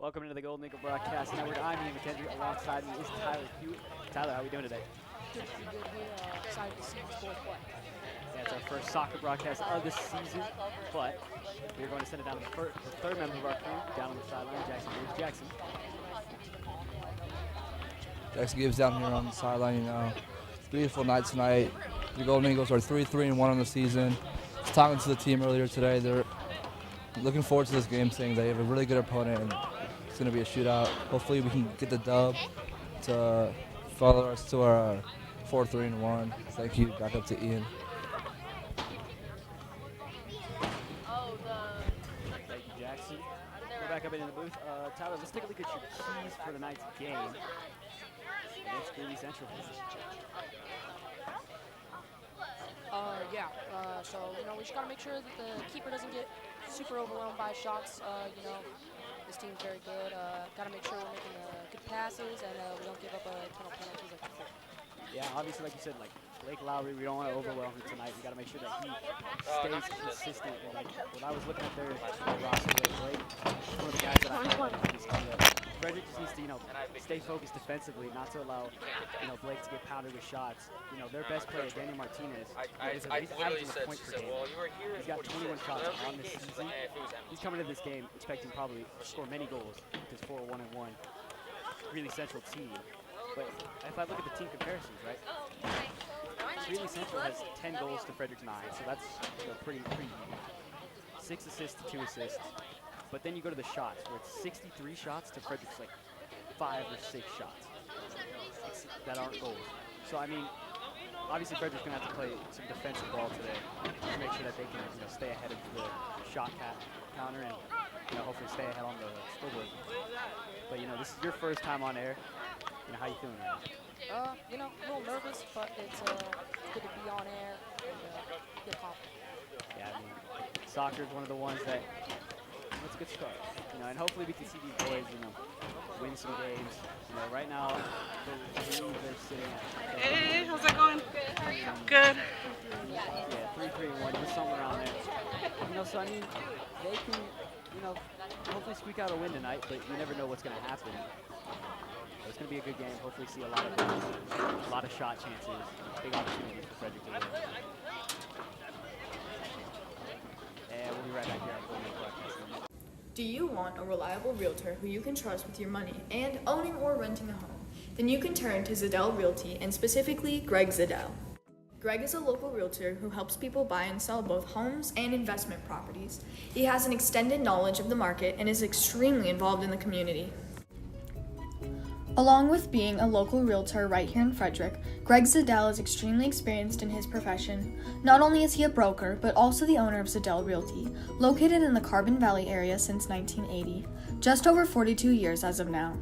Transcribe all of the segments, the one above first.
Welcome into the Golden Eagle Broadcast Network. I'm MacHendrie. Alongside me is Tyler Hughett. Tyler, how are we doing today? Good here. Excited to see the boys play. Yeah, it's our first soccer broadcast of the season, but we're going to send it down to the third member of our crew, down on the sideline, Jackson Gibbs. Jackson Gibbs down here on the sideline. Beautiful night tonight. The Golden Eagles are 3-3-1 on the season. I was talking to the team earlier today. They're looking forward to this game, saying they have a really good opponent and it's going to be a shootout. Hopefully we can get the dub to follow us to our 4-3-1. Thank you. Back up to Ian. Thank you, Jackson. We're back up into the booth. Tyler, let's take a look at your keys for tonight's game against Greeley Central. So, we just got to make sure that the keeper doesn't get super overwhelmed by shots. This team's very good. Got to make sure we're making good passes and we don't give up a ton of penalties like before. Yeah, obviously, like you said, like Blake Lowry, we don't want to overwhelm him tonight. We got to make sure that he stays consistent. And like when I was looking at their roster, Blake, one of the guys that I Frederick just needs to, stay focused defensively, not to allow, Blake to get pounded with shots. Their best player, Daniel Martinez, he's averaging a point per game. He's got 21 shots on this season. He's coming into this game expecting probably to score many goals with his 4-1-1 Greeley Central team. But if I look at the team comparisons, right? Greeley Central has 10 goals to Frederick's 9, so that's pretty even. 6 assists to 2 assists. But then you go to the shots, where it's 63 shots to Frederick's 5 or 6 shots that aren't goals. So I mean, obviously Frederick's gonna have to play some defensive ball today to make sure that they can stay ahead of the shot counter and hopefully stay ahead on the scoreboard. But this is your first time on air. How you feeling right now? A little nervous, but it's good to be on air and get confident. Yeah, I mean, soccer is one of the ones that it's a good start. And hopefully we can see these boys, win some games. Right now, they're sitting at. Hey, how's that going? Good. How are you? Good. Yeah, 3-3-1, just somewhere around there. So I mean, they can, hopefully squeak out a win tonight, but you never know what's going to happen. It's going to be a good game. Hopefully see a lot of shot chances, big opportunities for Frederick to win. And we'll be right back here on the Golden Eagle Broadcast. Do you want a reliable realtor who you can trust with your money and owning or renting a home? Then you can turn to Zadell Realty and specifically Greg Zadell. Greg is a local realtor who helps people buy and sell both homes and investment properties. He has an extended knowledge of the market and is extremely involved in the community. Along with being a local realtor right here in Frederick, Greg Zadell is extremely experienced in his profession. Not only is he a broker, but also the owner of Zadell Realty, located in the Carbon Valley area since 1980, just over 42 years as of now.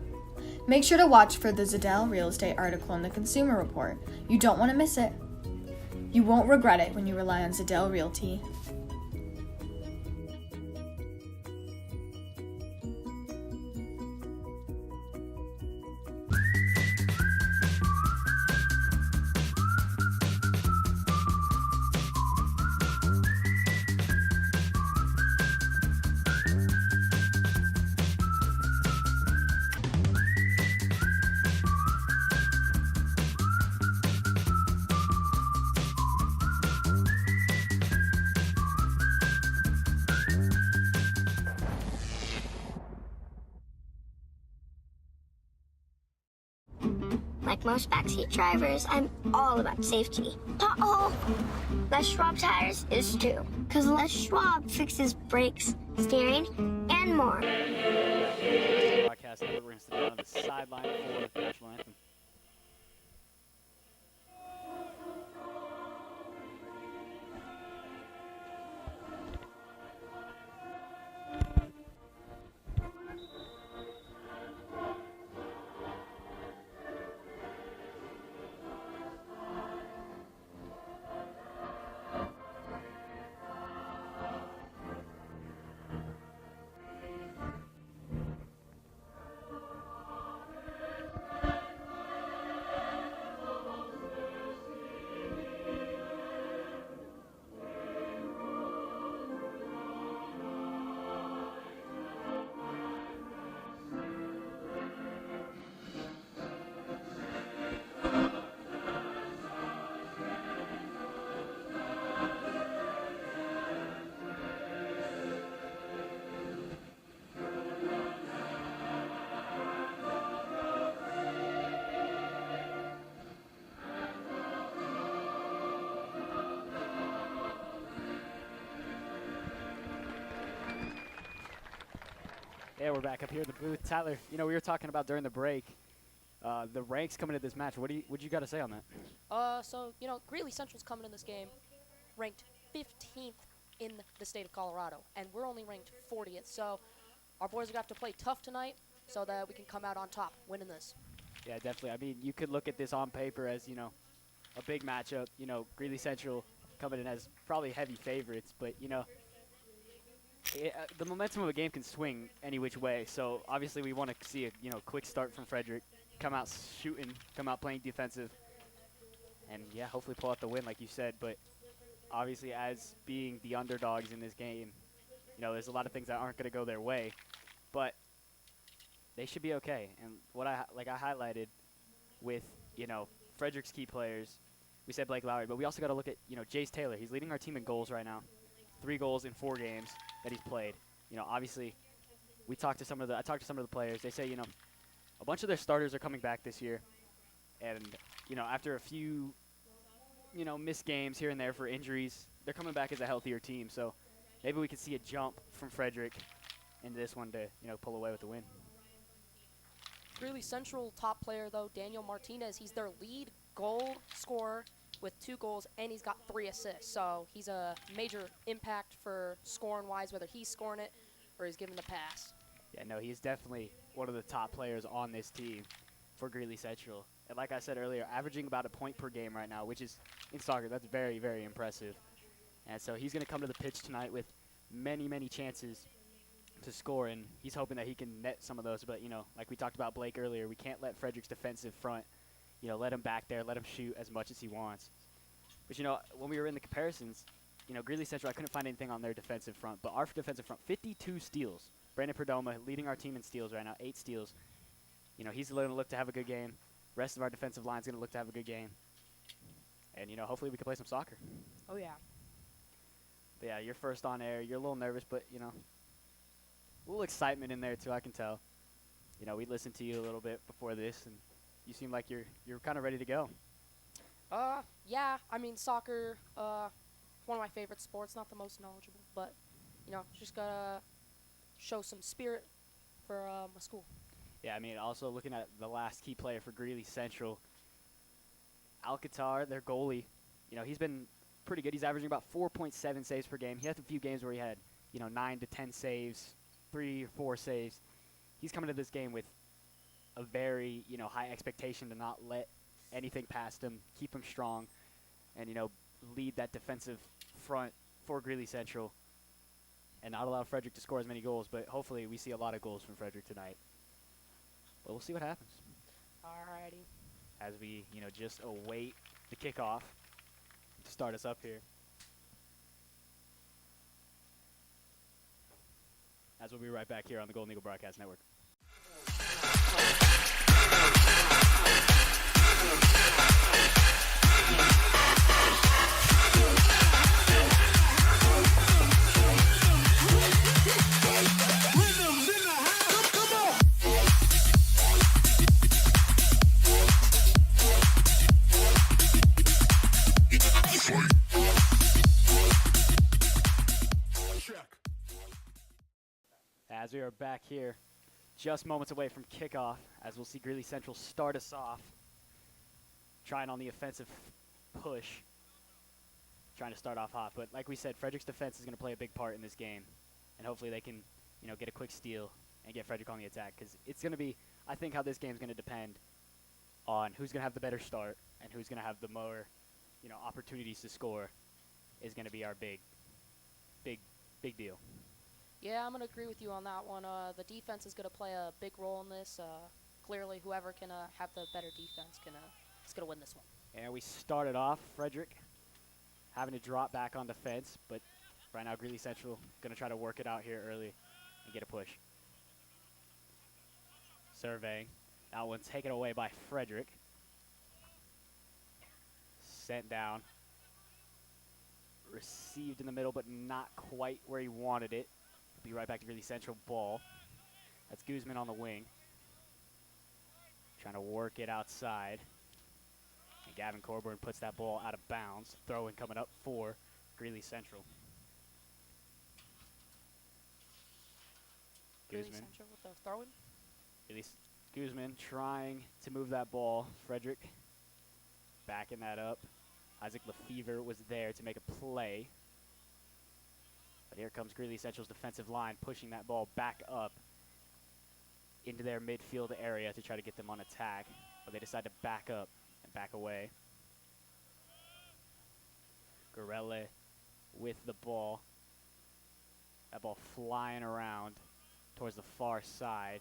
Make sure to watch for the Zadell Real Estate article in the Consumer Report. You don't want to miss it. You won't regret it when you rely on Zadell Realty. Like most backseat drivers, I'm all about safety. Uh-oh! Les Schwab tires is too. Because Les Schwab fixes brakes, steering, and more. Broadcast network, we're going to sit down on the sideline for the national anthem. Yeah, we're back up here in the booth. Tyler, you know, we were talking about during the break the ranks coming to this match. What you got to say on that? So, you know, Greeley Central's coming in this game ranked 15th in the state of Colorado, and we're only ranked 40th. So our boys are going to have to play tough tonight so that we can come out on top winning this. Yeah, definitely. I mean, you could look at this on paper as, you know, a big matchup. You know, Greeley Central coming in as probably heavy favorites, but, you know, the momentum of a game can swing any which way. So obviously we want to see a quick start from Frederick, come out shooting, come out playing defensive, and yeah, hopefully pull out the win like you said. But obviously, as being the underdogs in this game, you know, there's a lot of things that aren't going to go their way, but they should be okay. And what I highlighted with, you know, Frederick's key players, we said Blake Lowry, but we also got to look at, you know, Jace Taylor. He's leading our team in goals right now. 3 goals in 4 games that he's played. You know, obviously, I talked to some of the players. They say, you know, a bunch of their starters are coming back this year, and you know, after a few, you know, missed games here and there for injuries, they're coming back as a healthier team. So maybe we could see a jump from Frederick into this one to, you know, pull away with the win. Greeley Central top player though, Daniel Martinez. He's their lead goal scorer with 2 goals, and he's got 3 assists. So he's a major impact for scoring-wise, whether he's scoring it or he's giving the pass. Yeah, no, he's definitely one of the top players on this team for Greeley Central. And like I said earlier, averaging about a point per game right now, which is, in soccer, that's very, very impressive. And so he's going to come to the pitch tonight with many, many chances to score, and he's hoping that he can net some of those. But, you know, like we talked about Blake earlier, we can't let Frederick's defensive front, you know, let him back there, let him shoot as much as he wants. But, you know, when we were in the comparisons, you know, Greeley Central, I couldn't find anything on their defensive front. But our defensive front, 52 steals. Brandon Perdomo leading our team in steals right now, 8 steals. You know, he's going to look to have a good game. Rest of our defensive line's going to look to have a good game. And, you know, hopefully we can play some soccer. Oh, yeah. But, yeah, you're first on air. You're a little nervous, but, you know, a little excitement in there, too, I can tell. You know, we listened to you a little bit before this, and you seem like you're kind of ready to go. Yeah, I mean, soccer, one of my favorite sports, not the most knowledgeable, but, you know, just got to show some spirit for my school. Yeah, I mean, also looking at the last key player for Greeley Central, Alcatar, their goalie, you know, he's been pretty good. He's averaging about 4.7 saves per game. He had a few games where he had, you know, 9 to 10 saves, 3 or 4 saves. He's coming to this game with a very, you know, high expectation to not let anything past him, keep him strong, and, you know, lead that defensive front for Greeley Central and not allow Frederick to score as many goals. But hopefully we see a lot of goals from Frederick tonight. But we'll see what happens. Alrighty. As we, you know, just await the kickoff to start us up here. As we'll be right back here on the Golden Eagle Broadcast Network. As we are back here, just moments away from kickoff, as we'll see Greeley Central start us off, trying on the offensive push, trying to start off hot. But like we said, Frederick's defense is going to play a big part in this game, and hopefully they can, you know, get a quick steal and get Frederick on the attack, because it's going to be, I think, how this game is going to depend on who's going to have the better start and who's going to have the more, you know, opportunities to score is going to be our big deal. Yeah, I'm going to agree with you on that one. The defense is going to play a big role in this. Clearly, whoever can have the better defense is going to win this one. And we started off, Frederick having to drop back on defense, but right now Greeley Central going to try to work it out here early and get a push. Surveying. That one's taken away by Frederick. Sent down. Received in the middle, but not quite where he wanted it. Be right back to Greeley Central ball. That's Guzman on the wing. Trying to work it outside. And Gavin Corburn puts that ball out of bounds. Throw-in coming up for Greeley Central. Greeley Guzman. Central with the throw-in. Guzman trying to move that ball. Frederick backing that up. Isaac Lefevre was there to make a play. But here comes Greeley Central's defensive line pushing that ball back up into their midfield area to try to get them on attack. But they decide to back up and back away. Gorelle with the ball. That ball flying around towards the far side.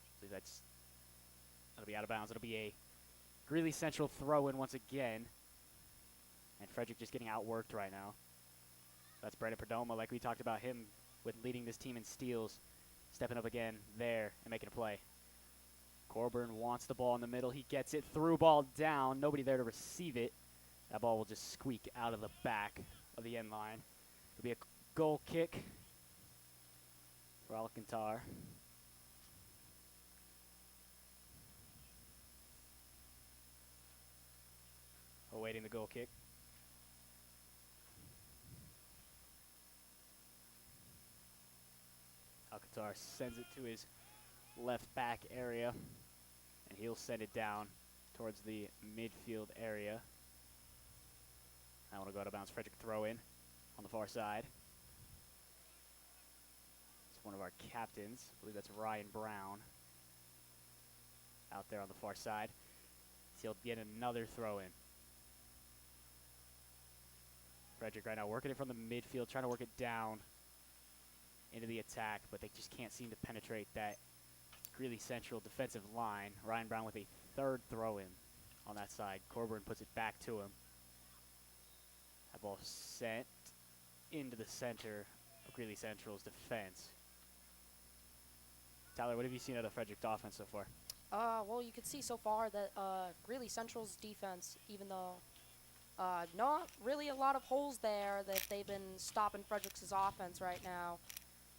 I believe that'll be out of bounds. It'll be a Greeley Central throw-in once again. And Frederick just getting outworked right now. That's Brandon Perdomo, like we talked about him with leading this team in steals. Stepping up again there and making a play. Coburn wants the ball in the middle. He gets it. Through ball down. Nobody there to receive it. That ball will just squeak out of the back of the end line. It'll be a goal kick for Alcantar. Awaiting the goal kick. Alcantar sends it to his left back area, and he'll send it down towards the midfield area. I want to go out of bounds. Frederick throw in on the far side. It's one of our captains. I believe that's Ryan Brown out there on the far side. So he'll get another throw in. Frederick right now working it from the midfield, trying to work it down into the attack, but they just can't seem to penetrate that Greeley Central defensive line. Ryan Brown with a third throw-in on that side. Coburn puts it back to him. That ball sent into the center of Greeley Central's defense. Tyler, what have you seen out of Frederick's offense so far? Well, you can see so far that Greeley Central's defense, even though not really a lot of holes there, that they've been stopping Frederick's offense right now.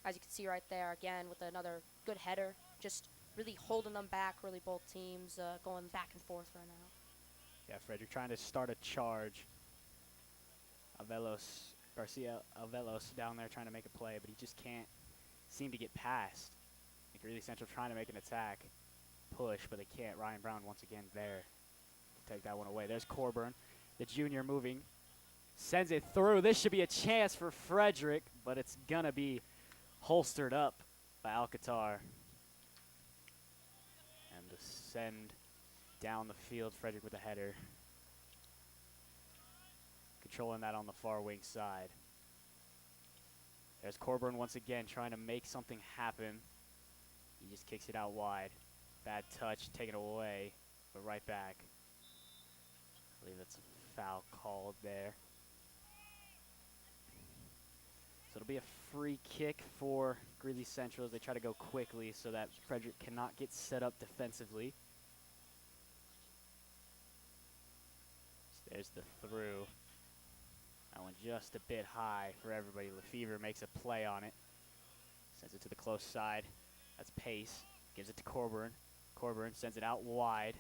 As you can see right there, again, with another good header. Just really holding them back, really both teams going back and forth right now. Yeah, Frederick trying to start a charge. Garcia Avelos down there trying to make a play, but he just can't seem to get past. Greeley Central trying to make an attack push, but they can't. Ryan Brown once again there to take that one away. There's Coburn, the junior moving. Sends it through. This should be a chance for Frederick, but it's going to be holstered up by Alcantar. And to send down the field, Frederick with a header. Controlling that on the far wing side. There's Coburn once again trying to make something happen. He just kicks it out wide. Bad touch, taken away, but right back. I believe that's a foul called there. So it'll be a free kick for Greeley Central as they try to go quickly so that Frederick cannot get set up defensively. So there's the through. That one just a bit high for everybody. Lefevre makes a play on it. Sends it to the close side. That's Pace. Gives it to Coburn. Coburn sends it out wide.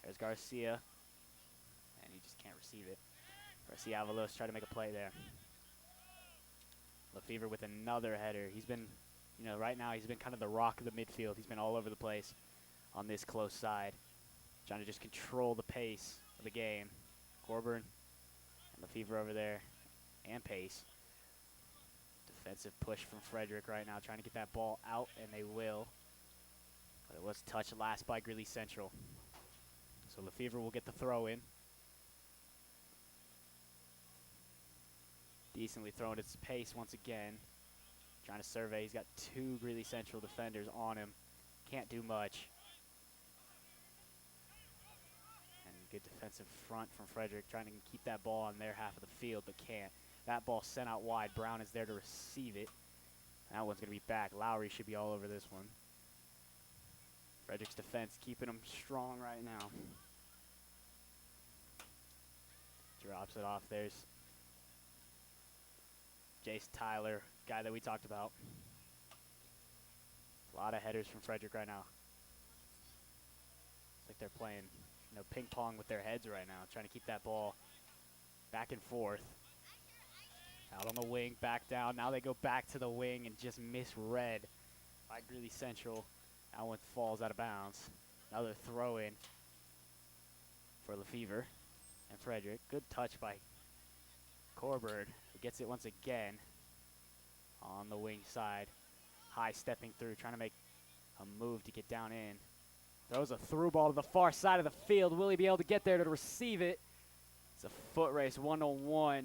There's Garcia. And he just can't receive it. Garcia Avalos trying to make a play there. Lefevre with another header. He's been, right now he's been kind of the rock of the midfield. He's been all over the place on this close side. Trying to just control the pace of the game. Coburn and Lefevre over there. And Pace. Defensive push from Frederick right now, trying to get that ball out, and they will. But it was touched last by Greeley Central. So Lefevre will get the throw in. Decently thrown its pace once again. Trying to survey. He's got two Greeley Central defenders on him. Can't do much. And good defensive front from Frederick, trying to keep that ball on their half of the field, but can't. That ball sent out wide. Brown is there to receive it. That one's going to be back. Lowry should be all over this one. Frederick's defense keeping them strong right now. Drops it off. There's Jace Tyler, guy that we talked about. A lot of headers from Frederick right now. It's like they're playing, ping pong with their heads right now, trying to keep that ball back and forth. Out on the wing, back down. Now they go back to the wing and just misread by Greeley Central. That one falls out of bounds. Another throw in for Lefevre and Frederick. Good touch by Corbett, who gets it once again on the wing side. High stepping through, trying to make a move to get down in. Throws a through ball to the far side of the field. Will he be able to get there to receive it? It's a foot race, 1-on-1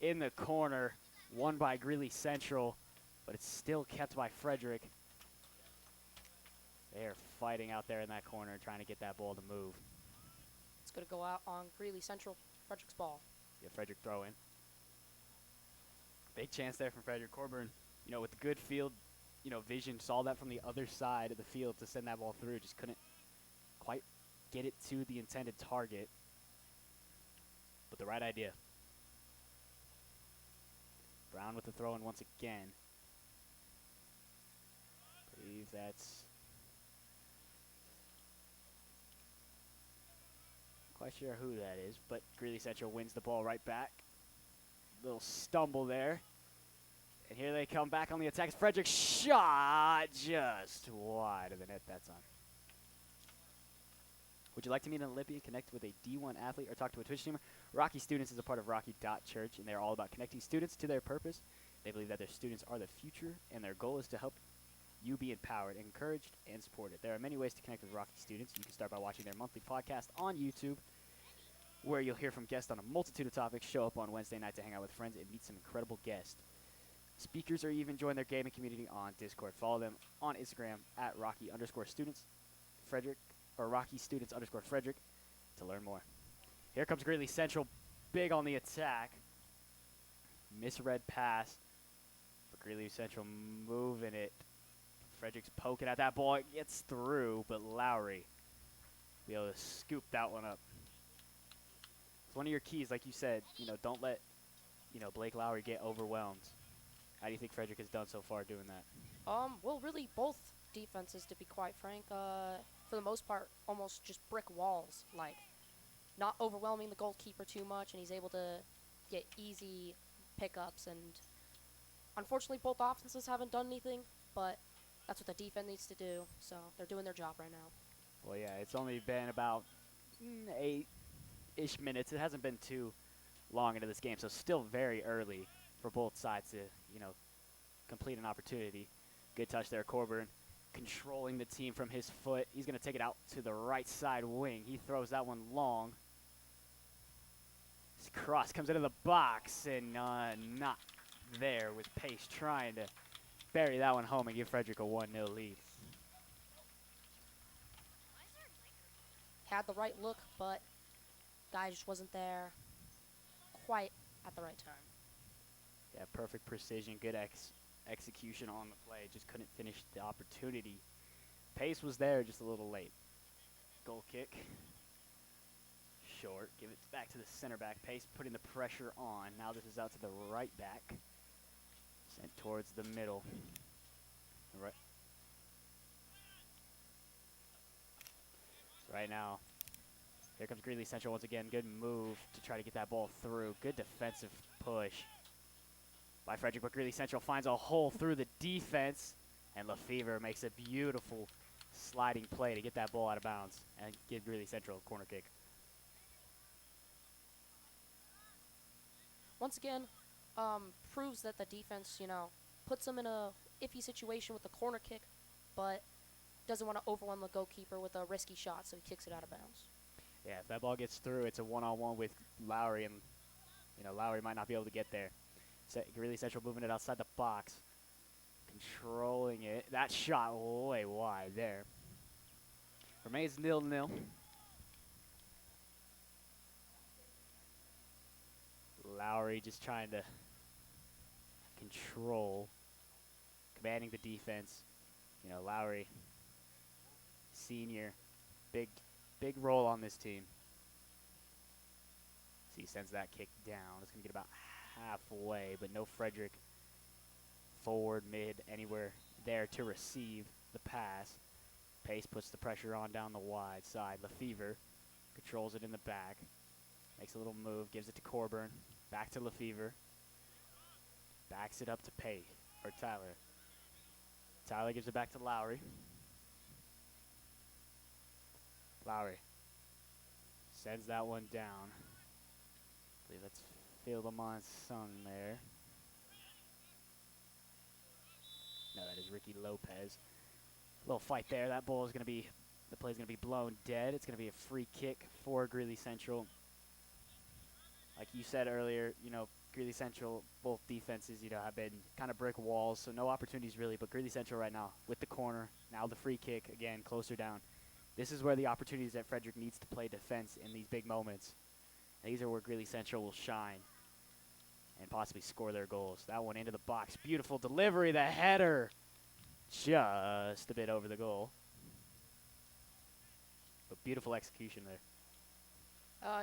in the corner, won by Greeley Central, but it's still kept by Frederick. They are fighting out there in that corner, trying to get that ball to move. It's going to go out on Greeley Central, Frederick's ball. Yeah, Frederick throw in. Big chance there from Frederick. Corbett, you know, with the good field, you know, vision, saw that from the other side of the field to send that ball through. Just couldn't quite get it to the intended target. But the right idea. Brown with the throw in once again. I believe that's quite sure who that is, but Greeley Central wins the ball right back. Little stumble there. And here they come back on the attack. Frederick shot just wide of the net that time. Would you like to meet an Olympian, connect with a D1 athlete, or talk to a Twitch streamer? Rocky Students is a part of Rocky.Church, and they're all about connecting students to their purpose. They believe that their students are the future, and their goal is to help you be empowered, encouraged, and supported. There are many ways to connect with Rocky Students. You can start by watching their monthly podcast on YouTube, where you'll hear from guests on a multitude of topics, show up on Wednesday night to hang out with friends, and meet some incredible guests. Speakers or even join their gaming community on Discord. Follow them on Instagram at Rocky_students Frederick, or Rocky Students _ Frederick to learn more. Here comes Greeley Central, big on the attack. Misread pass, but Greeley Central moving it. Frederick's poking at that ball. It gets through, but Lowry be able to scoop that one up. It's one of your keys, like you said. You know, don't let Blake Lowry get overwhelmed. How do you think Frederick has done so far doing that? Well, really, both defenses, to be quite frank, for the most part, almost just brick walls. Like, not overwhelming the goalkeeper too much, and he's able to get easy pickups. And unfortunately, both offenses haven't done anything, but that's what the defense needs to do. So they're doing their job right now. Well, yeah, it's only been about 8-ish minutes. It hasn't been too long into this game, so still very early for both sides to, complete an opportunity. Good touch there, Corbett, controlling the team from his foot. He's going to take it out to the right side wing. He throws that one long. His cross comes into the box, and not there with pace, trying to bury that one home and give Frederick a 1-0 lead. Had the right look, but guy just wasn't there quite at the right time. Yeah, perfect precision, good execution on the play. Just couldn't finish the opportunity. Pace was there, just a little late. Goal kick. Short. Give it back to the center back. Pace putting the pressure on. Now this is out to the right back. Sent towards the middle. Right now, here comes Greeley Central once again. Good move to try to get that ball through. Good defensive push by Frederick, but Greeley Central finds a hole through the defense, and Lefevre makes a beautiful sliding play to get that ball out of bounds and give Greeley Central a corner kick. Once again, proves that the defense, puts them in a iffy situation with the corner kick, but doesn't want to overwhelm the goalkeeper with a risky shot, so he kicks it out of bounds. Yeah, if that ball gets through, it's a one-on-one with Lowry, and Lowry might not be able to get there. Greeley Central moving it outside the box, controlling it. That shot way wide there. Remains 0-0. Lowry just trying to control, commanding the defense. Lowry, senior, big role on this team. So he sends that kick down. It's going to get about halfway, but no Frederick forward, mid, anywhere there to receive the pass. Pace puts the pressure on down the wide side. Lefevre controls it in the back. Makes a little move, gives it to Corbett. Back to Lefevre. Backs it up to Tyler. Tyler gives it back to Lowry. Lowry sends that one down. I believe that's Philemon's son there. No, that is Ricky Lopez. Little fight there. That ball is going to be, the play is going to be blown dead. It's going to be a free kick for Greeley Central. Like you said earlier, you know, Greeley Central, both defenses, you know, have been kind of brick walls, so no opportunities really. But Greeley Central right now with the corner, now the free kick, again, closer down. This is where the opportunities that Frederick needs to play defense in these big moments. These are where Greeley Central will shine and possibly score their goals. That one into the box. Beautiful delivery, the header. Just a bit over the goal. But beautiful execution there.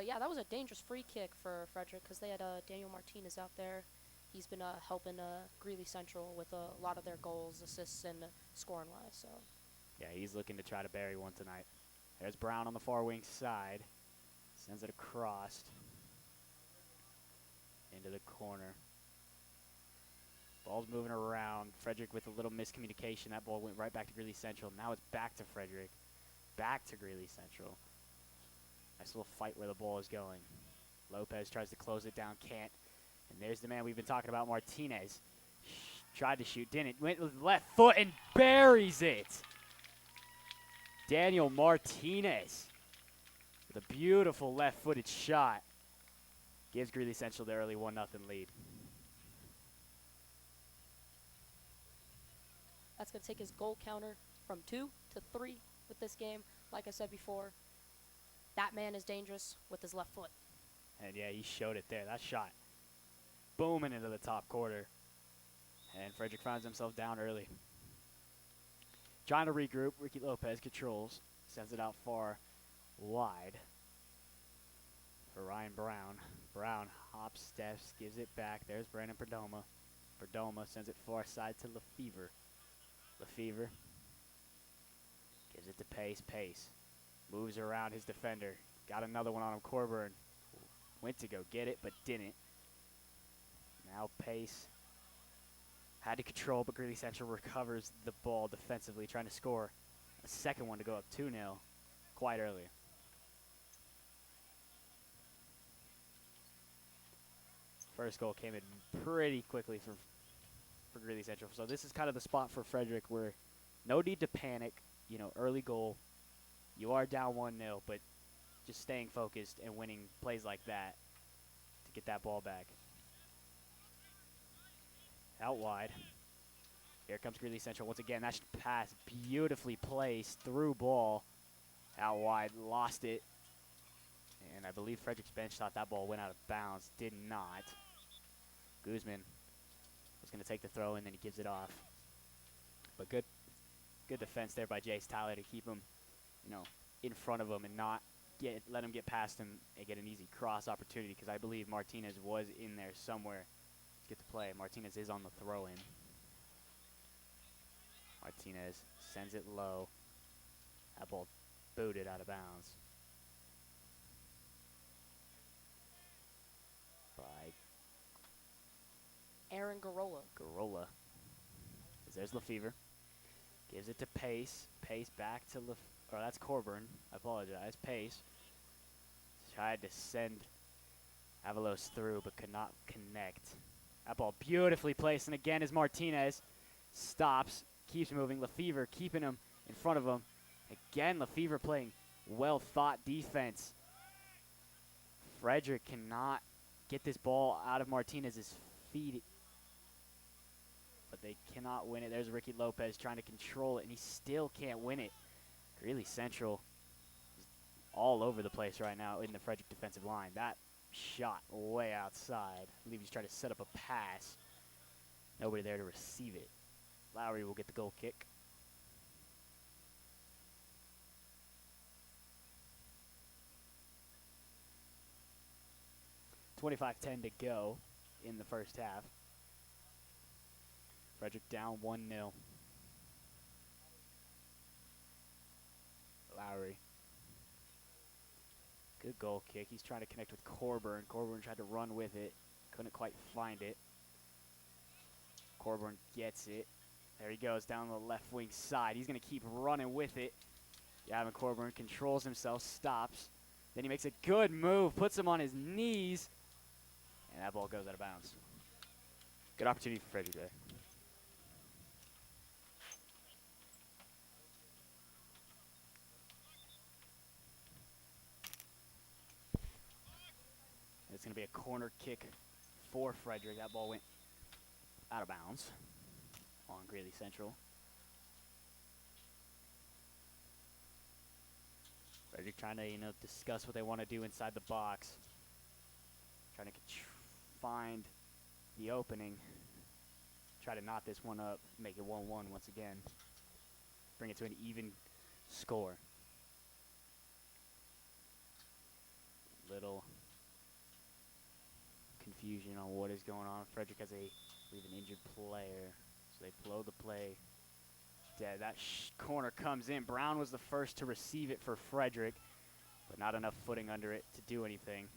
Yeah, that was a dangerous free kick for Frederick because they had Daniel Martinez out there. He's been helping Greeley Central with a lot of their goals, assists, and scoring-wise. So. Yeah, he's looking to try to bury one tonight. There's Brown on the far wing side. Sends it across into the corner. Ball's moving around. Frederick with a little miscommunication. That ball went right back to Greeley Central. Now it's back to Frederick. Back to Greeley Central. Nice little fight where the ball is going. Lopez tries to close it down, can't. And there's the man we've been talking about, Martinez. Tried to shoot, didn't. Went with left foot and buries it. Daniel Martinez with a beautiful left-footed shot. Gives Greeley Central the early 1-0 lead. That's going to take his goal counter from 2 to 3 with this game. Like I said before, that man is dangerous with his left foot. And yeah, he showed it there. That shot booming into the top corner. And Frederick finds himself down early. Trying to regroup. Ricky Lopez controls. Sends it out far wide for Ryan Brown. Brown hops, steps, gives it back. There's Brandon Perdomo. Perdomo sends it far side to Lefevre. Lefevre gives it to Pace. Moves around his defender. Got another one on him. Corburn went to go get it, but didn't. Now Pace had to control, but Greeley Central recovers the ball defensively, trying to score a second one to go up 2-0 quite early. First goal came in pretty quickly for Greeley Central. So this is kind of the spot for Frederick where no need to panic. You know, early goal. You are down 1-0, but just staying focused and winning plays like that to get that ball back. Out wide. Here comes Greeley Central once again. That pass beautifully placed through ball. Out wide, lost it. And I believe Frederick's bench thought that ball went out of bounds. Did not. Guzman was going to take the throw, and then he gives it off. But good defense there by Jace Tyler to keep him, you know, in front of him and not let him get past him and get an easy cross opportunity, because I believe Martinez was in there somewhere to get the play. Martinez is on the throw-in. Martinez sends it low. That ball booted out of bounds by Aaron Garola. Garola. There's Lefevre. Gives it to Pace. Pace back to that's Corburn. I apologize. Pace tried to send Avalos through, but could not connect. That ball beautifully placed, and again is Martinez. Stops, keeps moving. Lefevre keeping him in front of him. Again, Lefevre playing well-thought defense. Frederick cannot get this ball out of Martinez's feet, but they cannot win it. There's Ricky Lopez trying to control it, and he still can't win it. Greeley Central is all over the place right now in the Frederick defensive line. That shot way outside. I believe he's trying to set up a pass. Nobody there to receive it. Lowry will get the goal kick. .25-10 to go in the first half. Frederick down 1-0. Lowry. Good goal kick. He's trying to connect with Corburn. Corburn tried to run with it. Couldn't quite find it. Corburn gets it. There he goes down the left wing side. He's going to keep running with it. Gavin Corburn controls himself, stops. Then he makes a good move, puts him on his knees, and that ball goes out of bounds. Good opportunity for Frederick there. It's going to be a corner kick for Frederick. That ball went out of bounds on Greeley Central. Frederick trying to, discuss what they want to do inside the box. Trying to find the opening. Try to knot this one up, make it 1-1 once again. Bring it to an even score. Little confusion on what is going on. Frederick has an injured player, so they blow the play dead. That corner comes in. Brown was the first to receive it for Frederick, but not enough footing under it to do anything.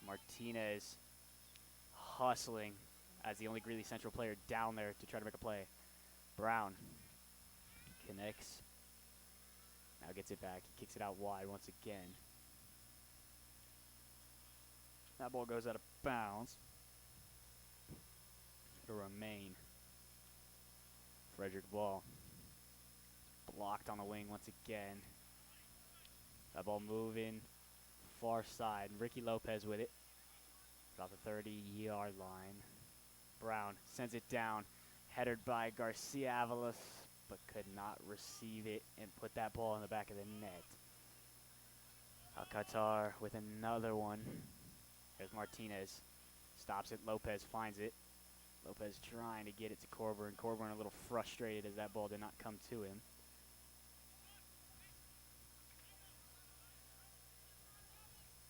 Martinez hustling as the only Greeley Central player down there to try to make a play. Brown connects. Now gets it back. He kicks it out wide once again. That ball goes out of bounds. It'll remain Frederick ball. Blocked on the wing once again. That ball moving far side. Ricky Lopez with it. About the 30-yard line. Brown sends it down. Headed by Garcia Avalos, but could not receive it and put that ball in the back of the net. Alcatar with another one. There's Martinez. Stops it. Lopez finds it. Lopez trying to get it to Corburn. Corburn a little frustrated as that ball did not come to him.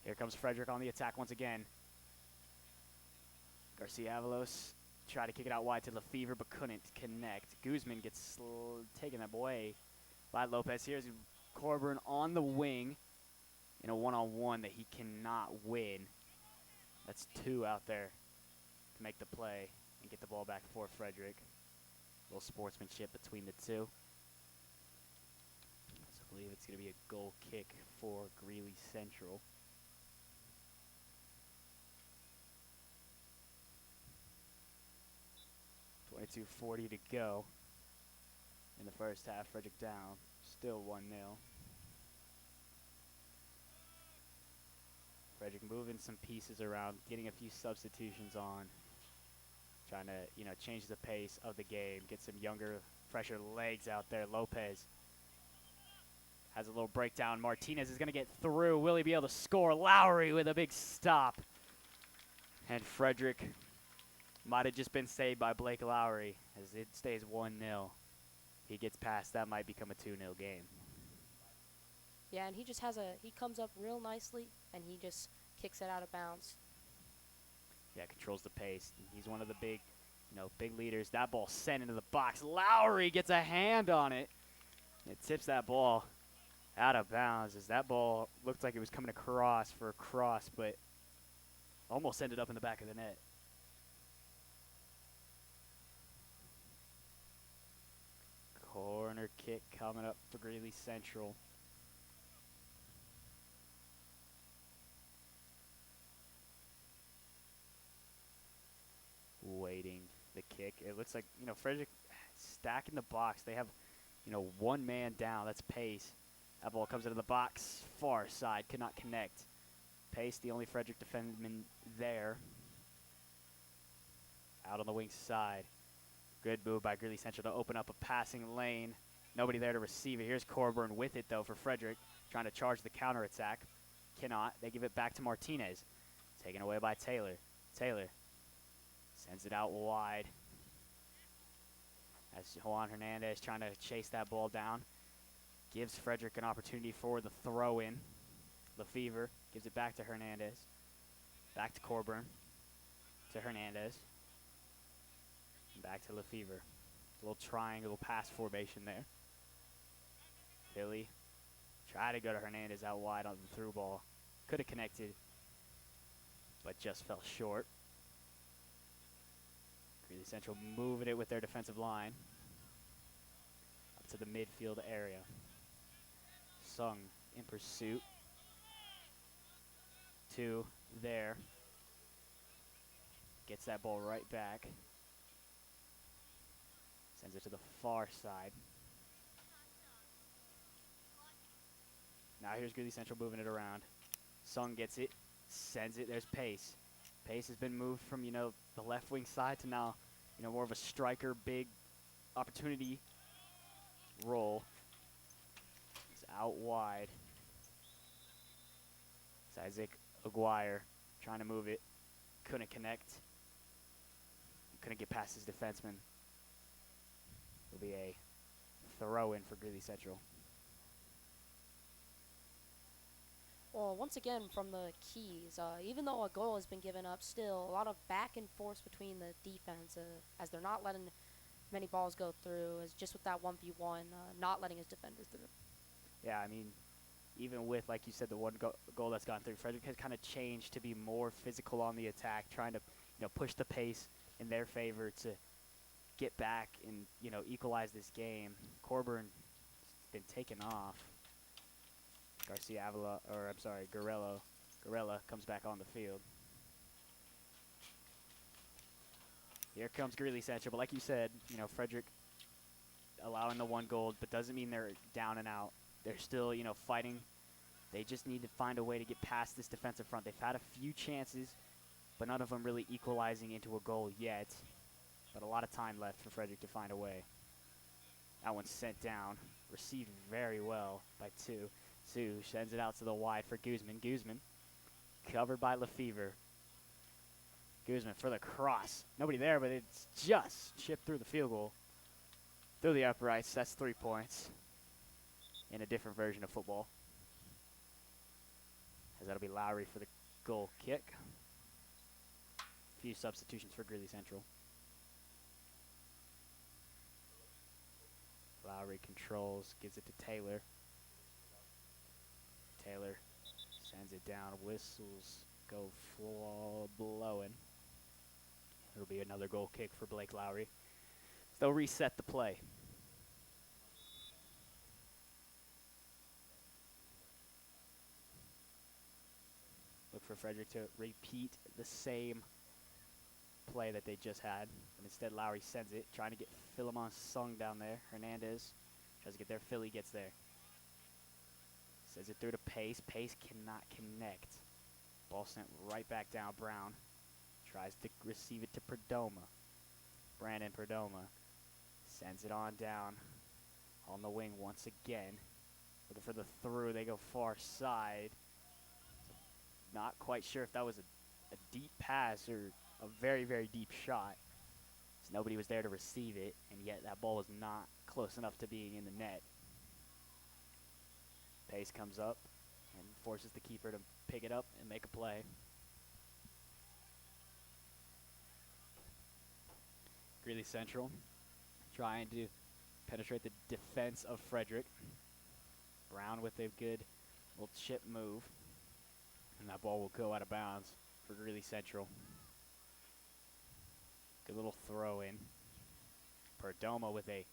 Here comes Frederick on the attack once again. Garcia Avalos tried to kick it out wide to Lefevre, but couldn't connect. Guzman gets taken away by Lopez. Here's Corburn on the wing in a one-on-one that he cannot win. That's two out there to make the play and get the ball back for Frederick. A little sportsmanship between the two. So I believe it's going to be a goal kick for Greeley Central. .240 to go in the first half. Frederick down, still 1-0. Frederick moving some pieces around, getting a few substitutions on, trying to, change the pace of the game, get some younger, fresher legs out there. Lopez has a little breakdown. Martinez is going to get through. Will he be able to score? Lowry with a big stop. And Frederick might have just been saved by Blake Lowry as it stays 1-0. He gets past, that might become a 2-0 game. Yeah, and he just he comes up real nicely, and he just kicks it out of bounds. Yeah, controls the pace. He's one of the big leaders. That ball sent into the box. Lowry gets a hand on it. It tips that ball out of bounds as that ball looked like it was coming across for a cross, but almost ended up in the back of the net. Corner kick coming up for Greeley Central. Waiting the kick. It looks like, Frederick stacking the box. They have, one man down. That's Pace. That ball comes into the box. Far side. Could not connect. Pace, the only Frederick defenseman there. Out on the wing side. Good move by Greeley Central to open up a passing lane. Nobody there to receive it. Here's Corburn with it, though, for Frederick. Trying to charge the counterattack. Cannot. They give it back to Martinez. Taken away by Taylor. Taylor sends it out wide. As Juan Hernandez trying to chase that ball down. Gives Frederick an opportunity for the throw-in. Lefevre gives it back to Hernandez. Back to Corburn. To Hernandez. Back to Lefevre. A little triangle pass formation there. Philly try to go to Hernandez out wide on the through ball. Could have connected, but just fell short. Greeley Central moving it with their defensive line up to the midfield area. Sung in pursuit. 2 there. Gets that ball right back. Sends it to the far side. Now here's Greeley Central moving it around. Sung gets it, sends it. There's Pace. Pace has been moved from, the left wing side to now, more of a striker, big opportunity role. It's out wide. It's Isaac Aguirre trying to move it. Couldn't connect. Couldn't get past his defenseman. It'll be a throw-in for Greeley Central. Well, once again, from the Keys, even though a goal has been given up, still a lot of back and forth between the defense as they're not letting many balls go through, as just with that 1v1, not letting his defender through. Yeah, I mean, even with, like you said, the one goal that's gone through, Frederick has kind of changed to be more physical on the attack, trying to, push the pace in their favor to get back and, equalize this game. Corburn's been taken off. Garella comes back on the field. Here comes Greeley Central, but like you said, Frederick allowing the 1 goal, but doesn't mean they're down and out. They're still, fighting. They just need to find a way to get past this defensive front. They've had a few chances, but none of them really equalizing into a goal yet. But a lot of time left for Frederick to find a way. That one's sent down, received very well by Sue. Sue sends it out to the wide for Guzman. Guzman covered by Lefevre. Guzman for the cross. Nobody there, but it's just chipped through the field goal. Through the uprights. That's 3 points in a different version of football. As that'll be Lowry for the goal kick. A few substitutions for Greeley Central. Lowry controls, gives it to Taylor. Taylor sends it down. Whistles go blowing. It'll be another goal kick for Blake Lowry. So they'll reset the play. Look for Frederick to repeat the same play that they just had. But instead, Lowry sends it, trying to get Philemon Sung down there. Hernandez tries to get there. Philly gets there. Sends it through to Pace. Pace cannot connect. Ball sent right back down. Brown tries to receive it to Perdomo. Brandon Perdomo sends it on down on the wing once again. Looking for the through. They go far side. Not quite sure if that was a deep pass or a very, very deep shot. So nobody was there to receive it, and yet that ball was not close enough to being in the net. Pace comes up and forces the keeper to pick it up and make a play. Greeley Central trying to penetrate the defense of Frederick. Brown with a good little chip move. And that ball will go out of bounds for Greeley Central. Good little throw in. Perdomo with a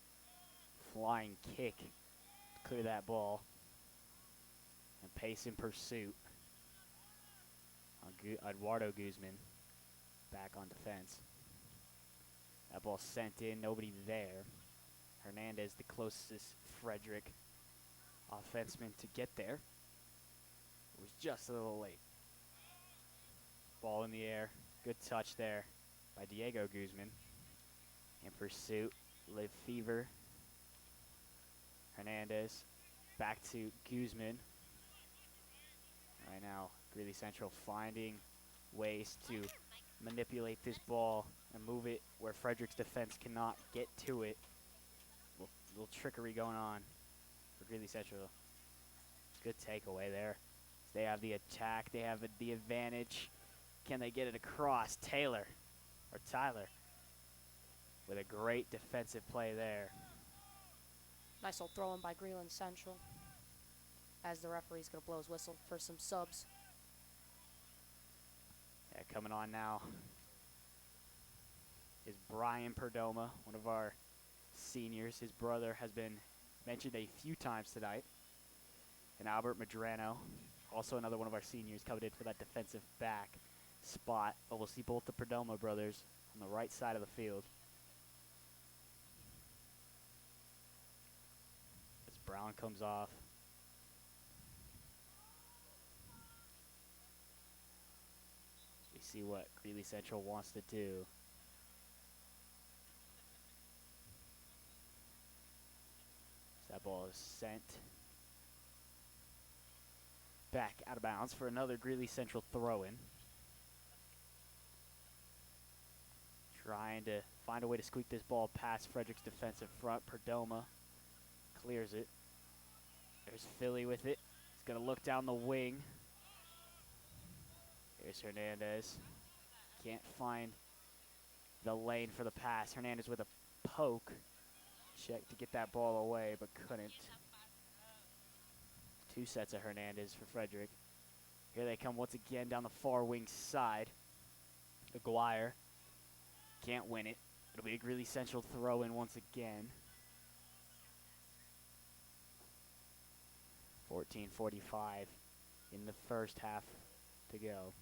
flying kick to clear that ball. And Pace in pursuit. Eduardo Guzman back on defense. That ball sent in, nobody there. Hernandez, the closest Frederick offenseman to get there. It was just a little late. Ball in the air. Good touch there by Diego Guzman. In pursuit, Lefevre. Hernandez back to Guzman. Right now, Greeley Central finding ways to manipulate this ball and move it where Frederick's defense cannot get to it. Little trickery going on for Greeley Central. Good takeaway there. They have the attack. They have the advantage. Can they get it across? Tyler with a great defensive play there. Nice little throw in by Greeley Central as the referee's going to blow his whistle for some subs. Yeah, coming on now. is Brian Perdomo, one of our seniors. His brother has been mentioned a few times tonight. And Albert Madrano, also another one of our seniors, coveted for that defensive back spot. But we'll see both the Perdomo brothers on the right side of the field. As Brown comes off. We see what Greeley Central wants to do. So that ball is sent back out of bounds for another Greeley Central throw-in. Trying to find a way to squeak this ball past Frederick's defensive front. Perdomo clears it. There's Philly with it. He's going to look down the wing. Here's Hernandez. Can't find the lane for the pass. Hernandez with a poke. Check to get that ball away, but couldn't. Two sets of Hernandez for Frederick. Here they come once again down the far wing side. Aguirre can't win it. It'll be a Greeley Central throw-in once again. 14:45 in the first half to go.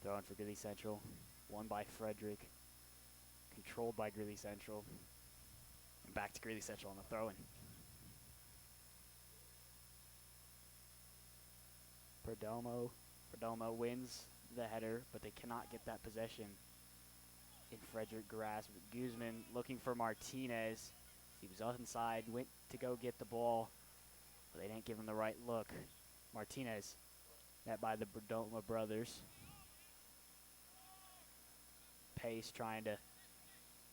Throwing for Greeley Central. Won by Frederick. Controlled by Greeley Central. And back to Greeley Central on the throw-in. Perdomo wins the header, but they cannot get that possession in Frederick grasp. Guzman looking for Martinez. He was inside, went to go get the ball, but they didn't give him the right look. Martinez, met by the Perdomo brothers. Pace trying to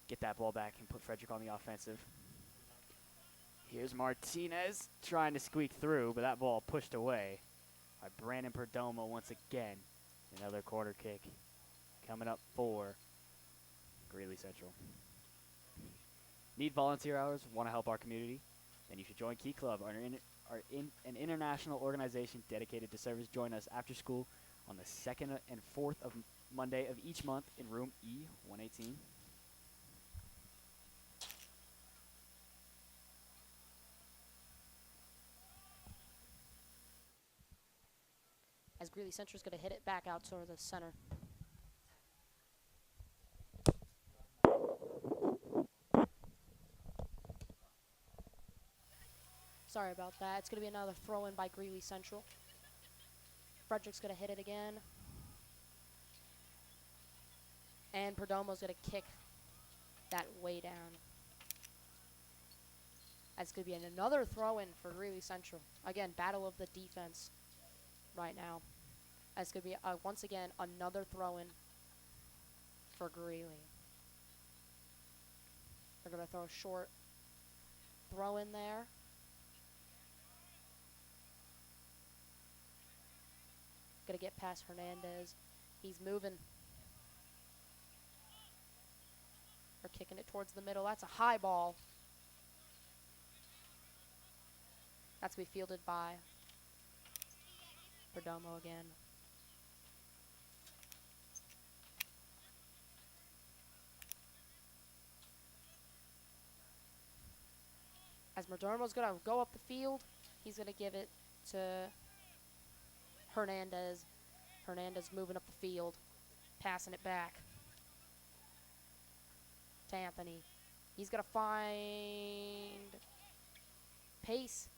get that ball back and put Frederick on the offensive. Here's Martinez trying to squeak through, but that ball pushed away by Brandon Perdomo once again. Another quarter kick coming up for Greeley Central. Need volunteer hours? Want to help our community? Then you should join Key Club, an international organization dedicated to service. Join us after school on the 2nd and 4th of Monday of each month in room E118. As Greeley Central's going to hit it back out toward the center. Sorry about that. It's going to be another throw-in by Greeley Central. Frederick's going to hit it again. And Perdomo's going to kick that way down. That's going to be another throw-in for Greeley Central. Again, battle of the defense right now. That's going to be, once again, another throw-in for Greeley. They're going to throw a short throw-in there. Going to get past Hernandez. He's moving. They're kicking it towards the middle. That's a high ball. That's going to be fielded by Perdomo again. As Perdomo's going to go up the field, he's going to give it to Hernandez. Hernandez moving up the field, passing it back to Anthony. He's going to find Pace.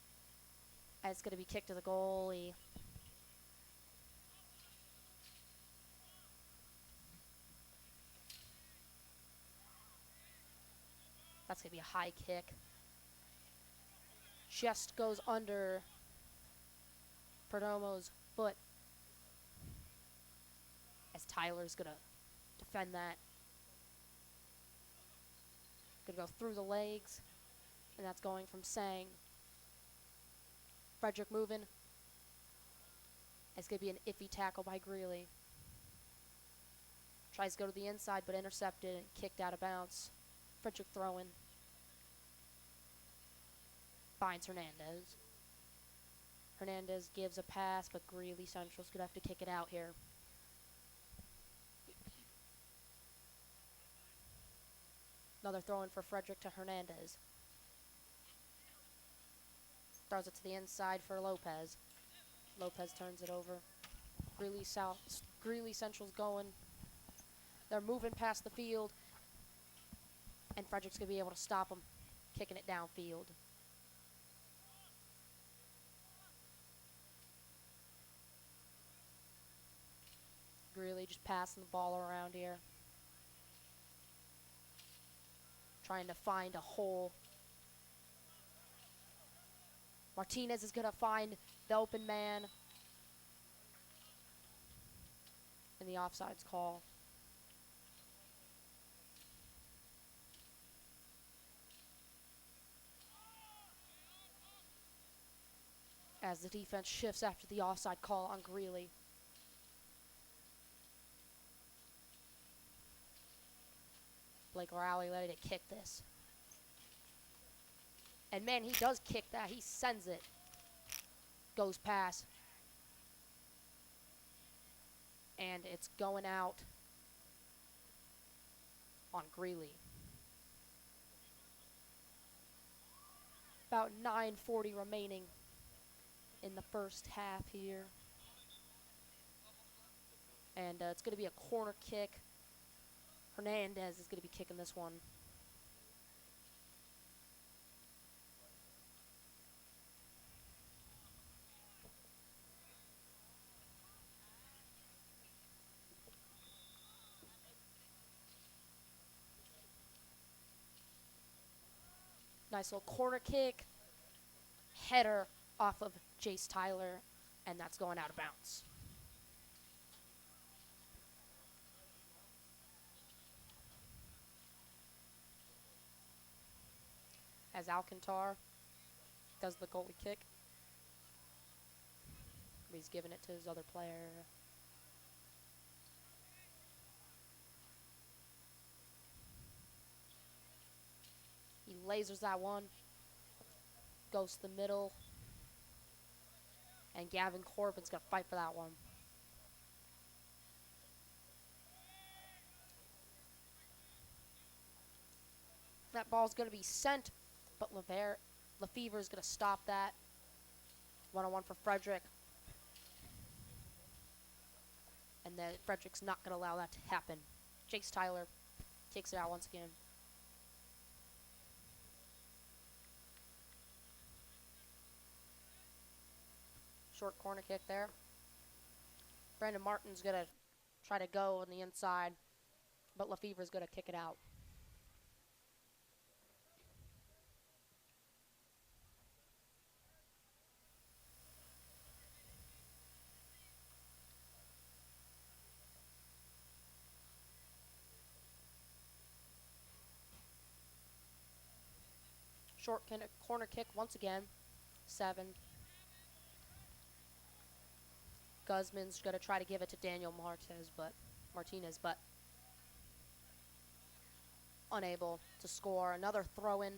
And it's going to be kicked to the goalie. That's going to be a high kick. Just goes under Perdomo's foot. As Tyler's going to defend that. Going to go through the legs. And that's going from Sang. Frederick moving. It's going to be an iffy tackle by Greeley. Tries to go to the inside, but intercepted and kicked out of bounds. Frederick throwing. Finds Hernandez. Hernandez gives a pass, but Greeley Central's going to have to kick it out here. Another throw in for Frederick to Hernandez. Throws it to the inside for Lopez. Lopez turns it over. Greeley Central's going. They're moving past the field. And Frederick's going to be able to stop them, kicking it downfield. Greeley just passing the ball around here. Trying to find a hole. Martinez is going to find the open man. And the offsides call. As the defense shifts after the offside call on Greeley. Blake Rowley ready to kick this. And man, he does kick that. He sends it. Goes past. And it's going out on Greeley. About 9:40 remaining in the first half here. And it's going to be a corner kick. Hernandez is going to be kicking this one. Nice little corner kick. Header off of Jace Tyler, and that's going out of bounds. As Alcantar does the goalie kick. He's giving it to his other player. He lasers that one. Goes to the middle. And Gavin Corbin's going to fight for that one. That ball's going to be sent, but Lefevre is going to stop that. One-on-one for Frederick. And then Frederick's not going to allow that to happen. Jace Tyler takes it out once again. Short corner kick there. Brandon Martin's going to try to go on the inside, but Lefevre's going to kick it out. Short corner kick once again. 7. Guzman's going to try to give it to Daniel Martinez, but unable to score. Another throw-in.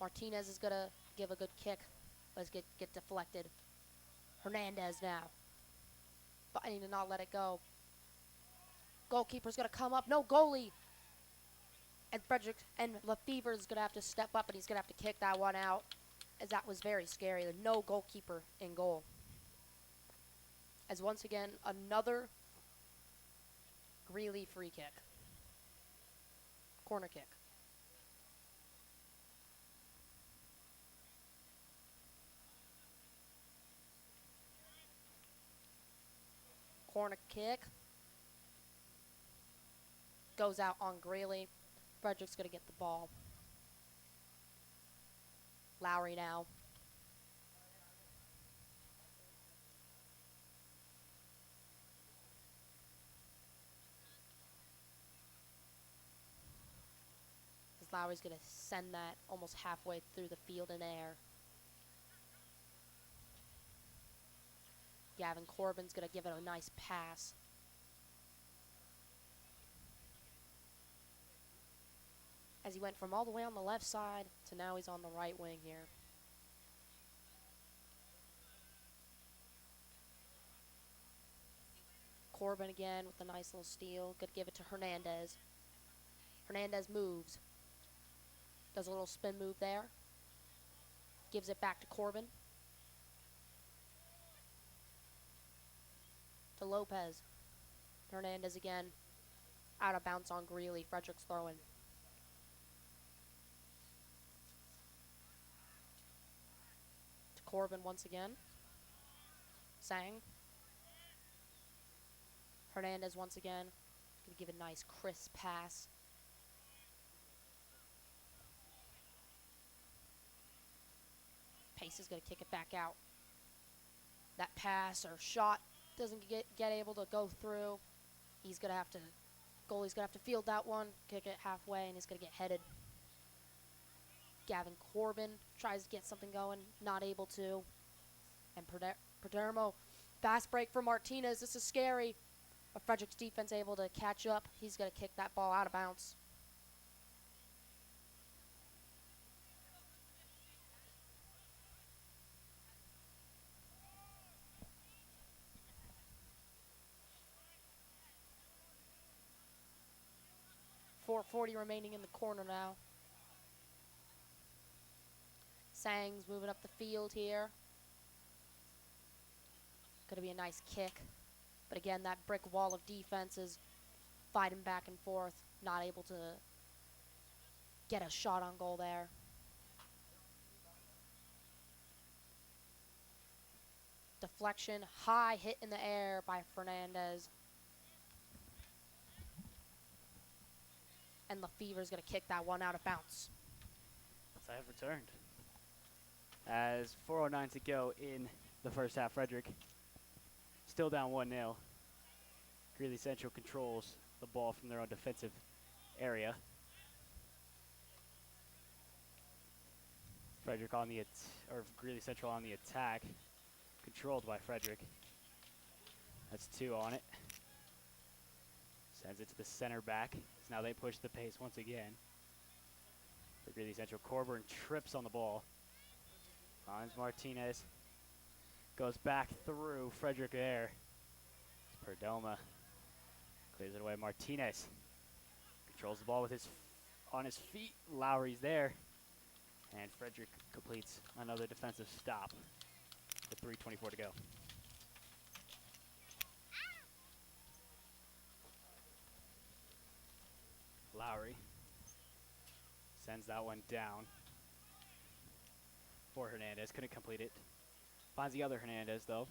Martinez is going to give a good kick. Let's get deflected. Hernandez now. Fighting to not let it go. Goalkeeper's going to come up. No goalie. And Frederick and Lefevre is going to have to step up, and he's going to have to kick that one out, as that was very scary. There's no goalkeeper in goal. As once again, another Greeley free kick. Corner kick. Corner kick. Goes out on Greeley. Frederick's going to get the ball. Lowry now. As Lowry's going to send that almost halfway through the field in air. Gavin Corbin's going to give it a nice pass. As he went from all the way on the left side to now he's on the right wing here. Corbin again with a nice little steal. Good give it to Hernandez. Hernandez moves. Does a little spin move there. Gives it back to Corbin. To Lopez. Hernandez again. Out of bounds on Greeley. Frederick's throwing. To Corbin once again. Sang. Hernandez once again. Gonna give a nice crisp pass. Pace is gonna kick it back out. That pass or shot doesn't get able to go through. He's gonna have to, goalie's gonna have to field that one, kick it halfway, and he's gonna get headed. Gavin Corbin tries to get something going, not able to. And Padermo, fast break for Martinez. This is scary. But Frederick's defense able to catch up. He's gonna kick that ball out of bounds. .440 remaining in the corner now. Sang's moving up the field here. Gonna be a nice kick. But again, that brick wall of defense is fighting back and forth. Not able to get a shot on goal there. Deflection, high hit in the air by Fernandez. And Lefevre's gonna kick that one out of bounds. So I have returned. As 4:09 to go in the first half, Frederick still down 1-0. Greeley Central controls the ball from their own defensive area. Frederick on the Greeley Central on the attack, controlled by Frederick. That's 2 on it. Sends it to the center back. So now they push the pace once again. For Greeley Central, Corbin trips on the ball. Finds Martinez. Goes back through Frederick there. Perdomo clears it away. Martinez controls the ball with on his feet. Lowry's there. And Frederick completes another defensive stop with 3:24 to go. Lowry sends that one down for Hernandez. Couldn't complete it. Finds the other Hernandez, though.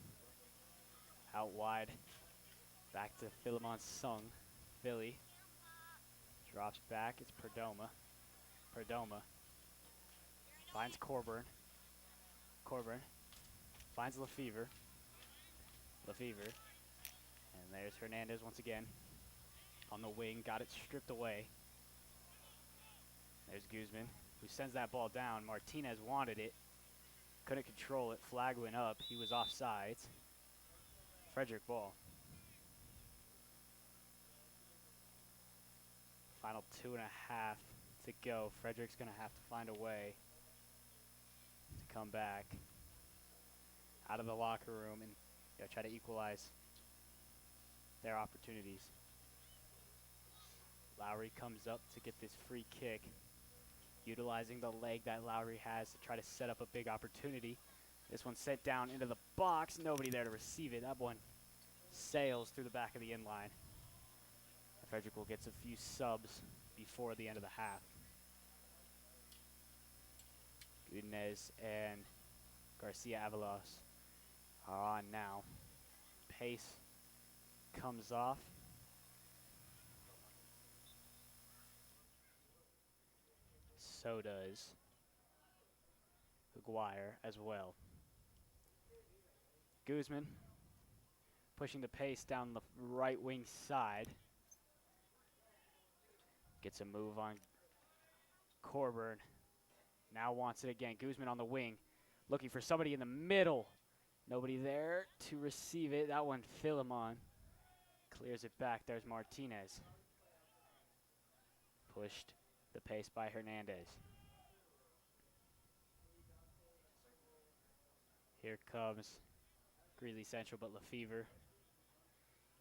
Out wide. Back to Philemon Sung. Philly drops back. It's Perdomo. Perdomo finds Corbin. Corbin finds Lefevre. Lefevre. And there's Hernandez once again. On the wing. Got it stripped away. There's Guzman, who sends that ball down. Martinez wanted it. Couldn't control it. Flag went up. He was offsides. Frederick ball. Final 2.5 to go. Frederick's going to have to find a way to come back out of the locker room and try to equalize their opportunities. Lowry comes up to get this free kick, utilizing the leg that Lowry has to try to set up a big opportunity. This one sent down into the box. Nobody there to receive it. That one sails through the back of the end line. Frederick will get a few subs before the end of the half. Gudinez and Garcia Avalos are on now. Pace comes off. So does Aguirre as well. Guzman pushing the pace down the right wing side. Gets a move on Corbin. Now wants it again. Guzman on the wing. Looking for somebody in the middle. Nobody there to receive it. That one, Philemon. Clears it back. There's Martinez. Pushed the pace by Hernandez. Here comes Greeley Central, but Lefevre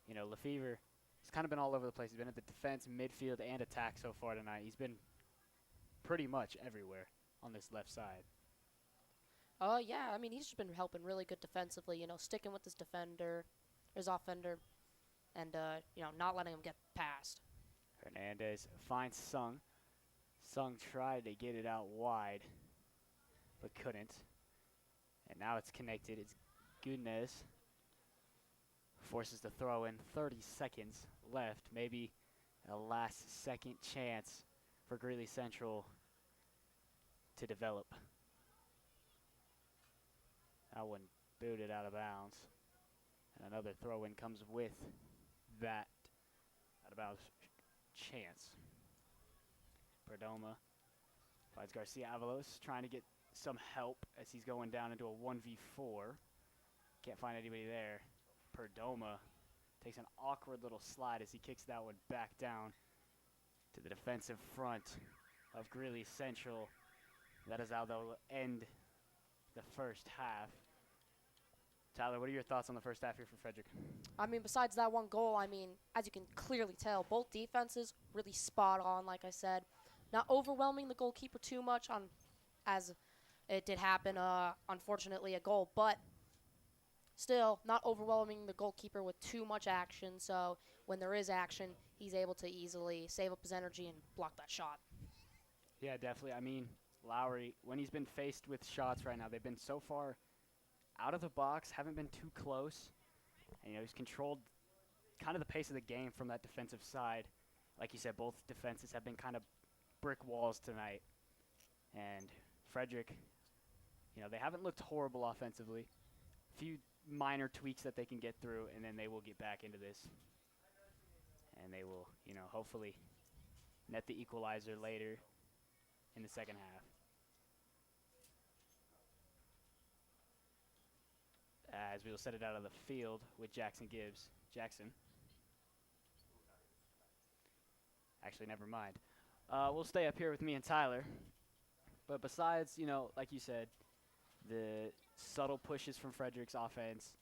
You know, Lefevre has kind of been all over the place. He's been at the defense, midfield, and attack so far tonight. He's been pretty much everywhere on this left side. Yeah, I mean, he's just been helping really good defensively, sticking with his offender, and, not letting him get past. Hernandez finds Sung. Sung tried to get it out wide, but couldn't. And now it's connected. It's Goodness. Forces the throw in. 30 seconds left. Maybe a last second chance for Greeley Central to develop. That one booted out of bounds. And another throw in comes with that out of bounds chance. Perdomo finds Garcia Avalos trying to get some help as he's going down into a 1v4. Can't find anybody there. Perdomo takes an awkward little slide as he kicks that one back down to the defensive front of Greeley Central. That is how they'll end the first half. Tyler, what are your thoughts on the first half here for Frederick? I mean, besides that one goal, as you can clearly tell, both defenses really spot on, like I said. Not overwhelming the goalkeeper too much as it did happen, unfortunately, a goal, but still not overwhelming the goalkeeper with too much action. So when there is action, he's able to easily save up his energy and block that shot. Yeah, definitely. I mean, Lowry, when he's been faced with shots right now, they've been so far out of the box, haven't been too close. And, he's controlled kind of the pace of the game from that defensive side. Like you said, both defenses have been kind of brick walls tonight. And Frederick, they haven't looked horrible offensively. A few minor tweaks that they can get through, and then they will get back into this. And they will, hopefully net the equalizer later in the second half. As we will set it out of the field with Jackson Gibbs. Jackson. Actually, never mind. We'll stay up here with me and Tyler. But besides, like you said, the subtle pushes from Frederick's offense,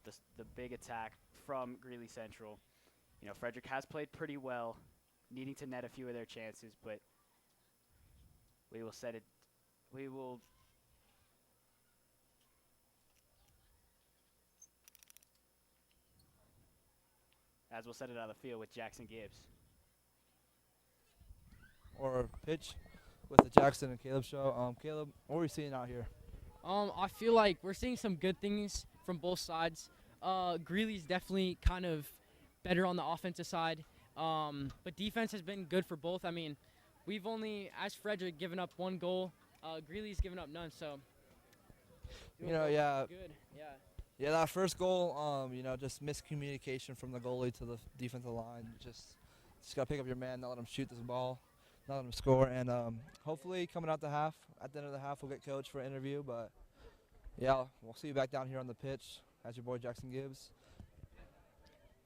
the big attack from Greeley Central, Frederick has played pretty well, needing to net a few of their chances, but we will set it out of the field with Jackson Gibbs. Or pitch with the Jackson and Caleb show. Caleb, what are we seeing out here? I feel like we're seeing some good things from both sides. Greeley's definitely kind of better on the offensive side, but defense has been good for both. I mean, we've only, as Frederick, given up one goal. Greeley's given up none, so. Yeah. Good, yeah. Yeah, that first goal, just miscommunication from the goalie to the defensive line. Just got to pick up your man, not let him shoot this ball, not let him score. And hopefully coming out at the end of the half, we'll get coached for an interview. But, yeah, we'll see you back down here on the pitch. As your boy Jackson Gibbs.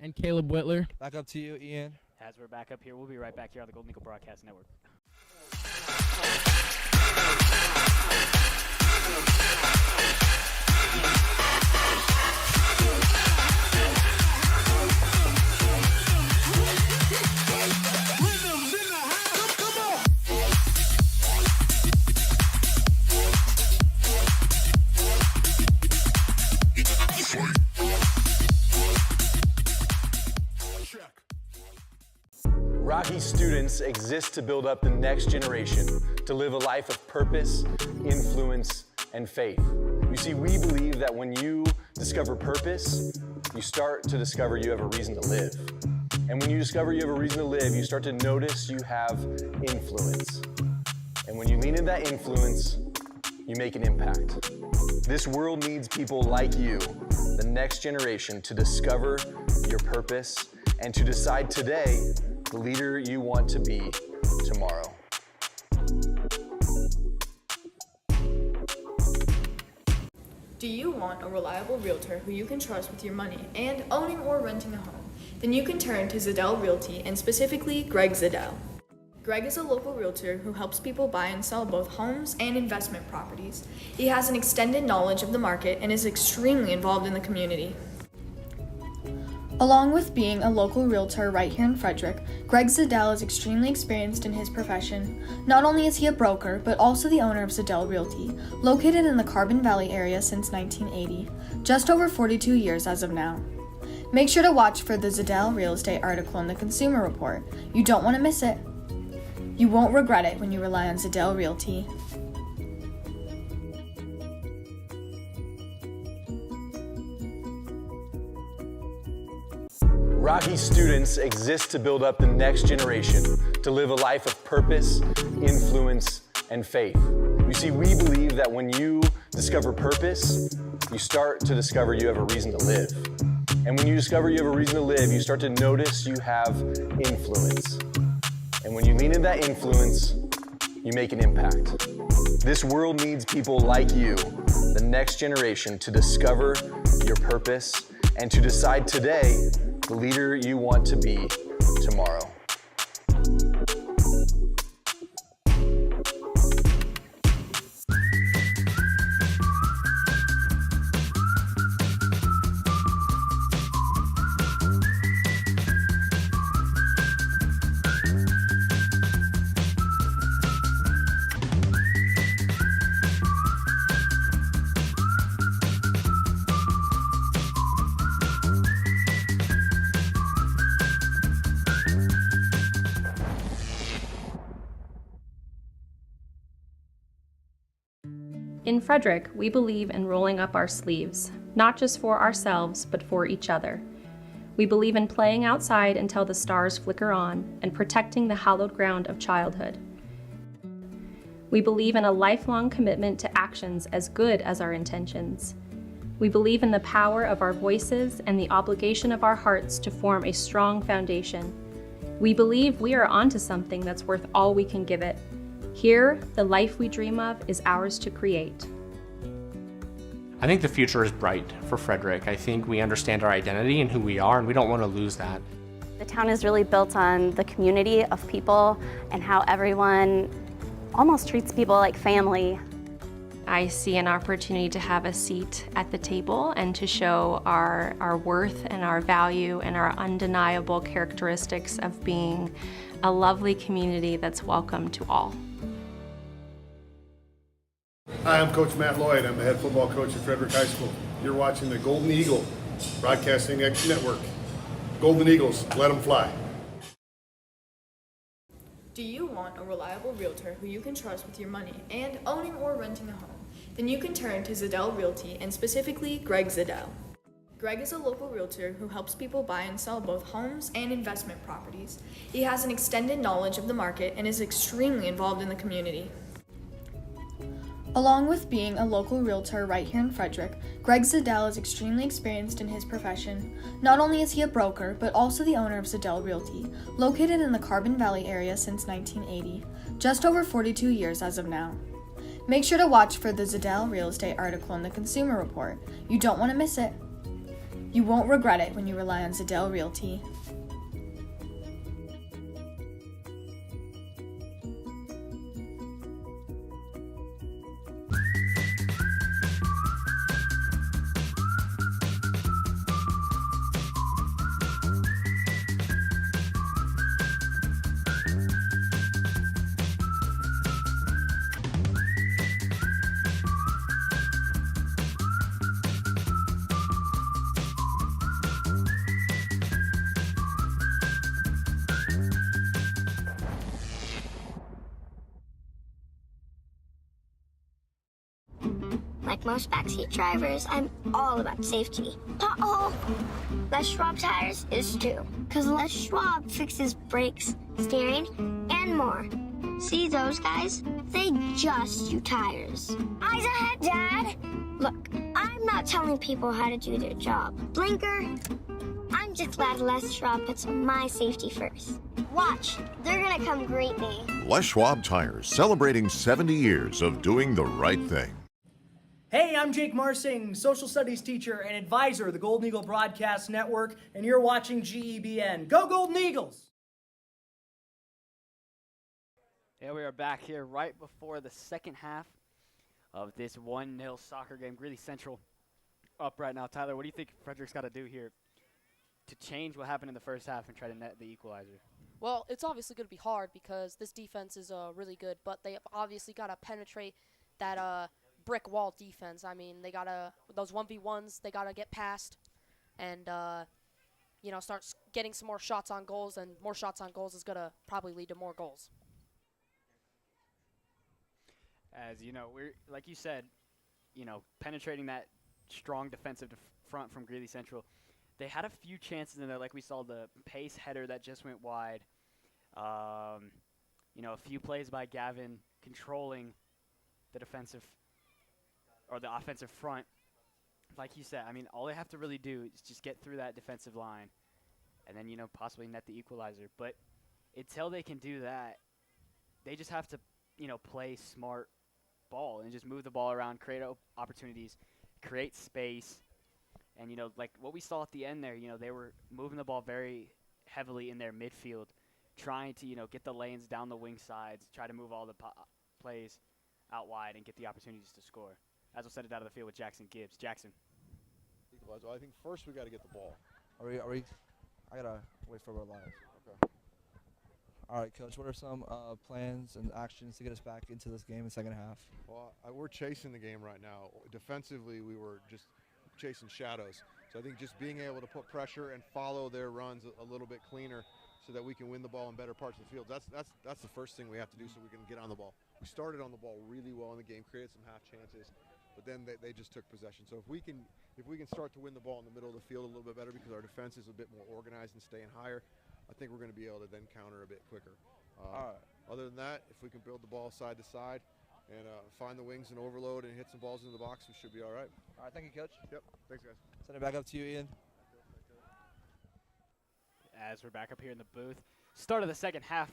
And Caleb Whitler. Back up to you, Ian. As we're back up here, we'll be right back here on the Golden Eagle Broadcast Network. Rocky's students exist to build up the next generation, to live a life of purpose, influence, and faith. You see, we believe that when you discover purpose, you start to discover you have a reason to live. And when you discover you have a reason to live, you start to notice you have influence. And when you lean into that influence, you make an impact. This world needs people like you, the next generation, to discover your purpose and to decide today the leader you want to be tomorrow. Do you want a reliable realtor who you can trust with your money and owning or renting a home? Then you can turn to Zadell Realty, and specifically Greg Zadell. Greg is a local realtor who helps people buy and sell both homes and investment properties. He has an extended knowledge of the market and is extremely involved in the community. Along with being a local realtor right here in Frederick, Greg Zadell is extremely experienced in his profession. Not only is he a broker, but also the owner of Zadell Realty, located in the Carbon Valley area since 1980, just over 42 years as of now. Make sure to watch for the Zadell Real Estate article in the Consumer Report. You don't want to miss it. You won't regret it when you rely on Zadell Realty. Rocky students exist to build up the next generation, to live a life of purpose, influence, and faith. You see, we believe that when you discover purpose, you start to discover you have a reason to live. And when you discover you have a reason to live, you start to notice you have influence. And when you lean into that influence, you make an impact. This world needs people like you, the next generation, to discover your purpose and to decide today the leader you want to be tomorrow. In Frederick, we believe in rolling up our sleeves, not just for ourselves, but for each other. We believe in playing outside until the stars flicker on and protecting the hallowed ground of childhood. We believe in a lifelong commitment to actions as good as our intentions. We believe in the power of our voices and the obligation of our hearts to form a strong foundation. We believe we are onto something that's worth all we can give it. Here, the life we dream of is ours to create. I think the future is bright for Frederick. I think we understand our identity and who we are, and we don't want to lose that. The town is really built on the community of people and how everyone almost treats people like family. I see an opportunity to have a seat at the table and to show our worth and our value and our undeniable characteristics of being a lovely community that's welcome to all. Hi, I'm Coach Matt Lloyd. I'm the head football coach at Frederick High School. You're watching the Golden Eagle Broadcasting Network. Golden Eagles, let them fly. Do you want a reliable realtor who you can trust with your money and owning or renting a home? Then you can turn to Zadell Realty and specifically Greg Zadell. Greg is a local realtor who helps people buy and sell both homes and investment properties. He has an extended knowledge of the market and is extremely involved in the community. Along with being a local realtor right here in Frederick, Greg Zadell is extremely experienced in his profession. Not only is he a broker, but also the owner of Zadell Realty, located in the Carbon Valley area since 1980, just over 42 years as of now. Make sure to watch for the Zadell Real Estate article in the Consumer Report. You don't want to miss it. You won't regret it when you rely on Zadell Realty. Like most backseat drivers, I'm all about safety. Uh-oh! Les Schwab tires is too. Because Les Schwab fixes brakes, steering, and more. See those guys? They just do tires. Eyes ahead, Dad! Look, I'm not telling people how to do their job. Blinker, I'm just glad Les Schwab puts my safety first. Watch, they're gonna come greet me. Les Schwab Tires, celebrating 70 years of doing the right thing. Hey, I'm Jake Marsing, social studies teacher and advisor of the Golden Eagle Broadcast Network, and you're watching GEBN. Go Golden Eagles! Yeah, we are back here right before the second half of this 1-0 soccer game. Greeley Central up right now. Tyler, what do you think Frederick's got to do here to change what happened in the first half and try to net the equalizer? Well, it's obviously going to be hard because this defense is really good, but they obviously got to penetrate that brick wall defense. I mean, they got to, those 1v1s, they got to get past and, you know, start getting some more shots on goals, and more shots on goals is going to probably lead to more goals. As you know, we're, like you said, you know, penetrating that strong defensive front from Greeley Central. They had a few chances in there, like we saw the pace header that just went wide. You know, a few plays by Gavin controlling the defensive or the offensive front. Like you said, I mean, all they have to really do is just get through that defensive line and then, you know, possibly net the equalizer. But until they can do that, they just have to, you know, play smart ball and just move the ball around, create opportunities, create space. And, you know, like what we saw at the end there, you know, they were moving the ball very heavily in their midfield, trying to, you know, get the lanes down the wing sides, try to move all the plays out wide and get the opportunities to score. As we'll send it out of the field with Jackson Gibbs. Jackson. I think first we got to get the ball. Are we? I gotta wait for our live. Okay. All right, Coach. What are some plans and actions to get us back into this game in the second half? Well, we're chasing the game right now. Defensively, we were just chasing shadows. So I think just being able to put pressure and follow their runs a little bit cleaner, so that we can win the ball in better parts of the field. That's the first thing we have to do so we can get on the ball. We started on the ball really well in the game, created some half chances, but then they just took possession. So if we can start to win the ball in the middle of the field a little bit better, because our defense is a bit more organized and staying higher, I think we're going to be able to then counter a bit quicker. Other than that, if we can build the ball side to side and find the wings and overload and hit some balls into the box, we should be all right. All right, thank you, Coach. Yep, thanks, guys. Send it back up to you, Ian. As we're back up here in the booth, start of the second half,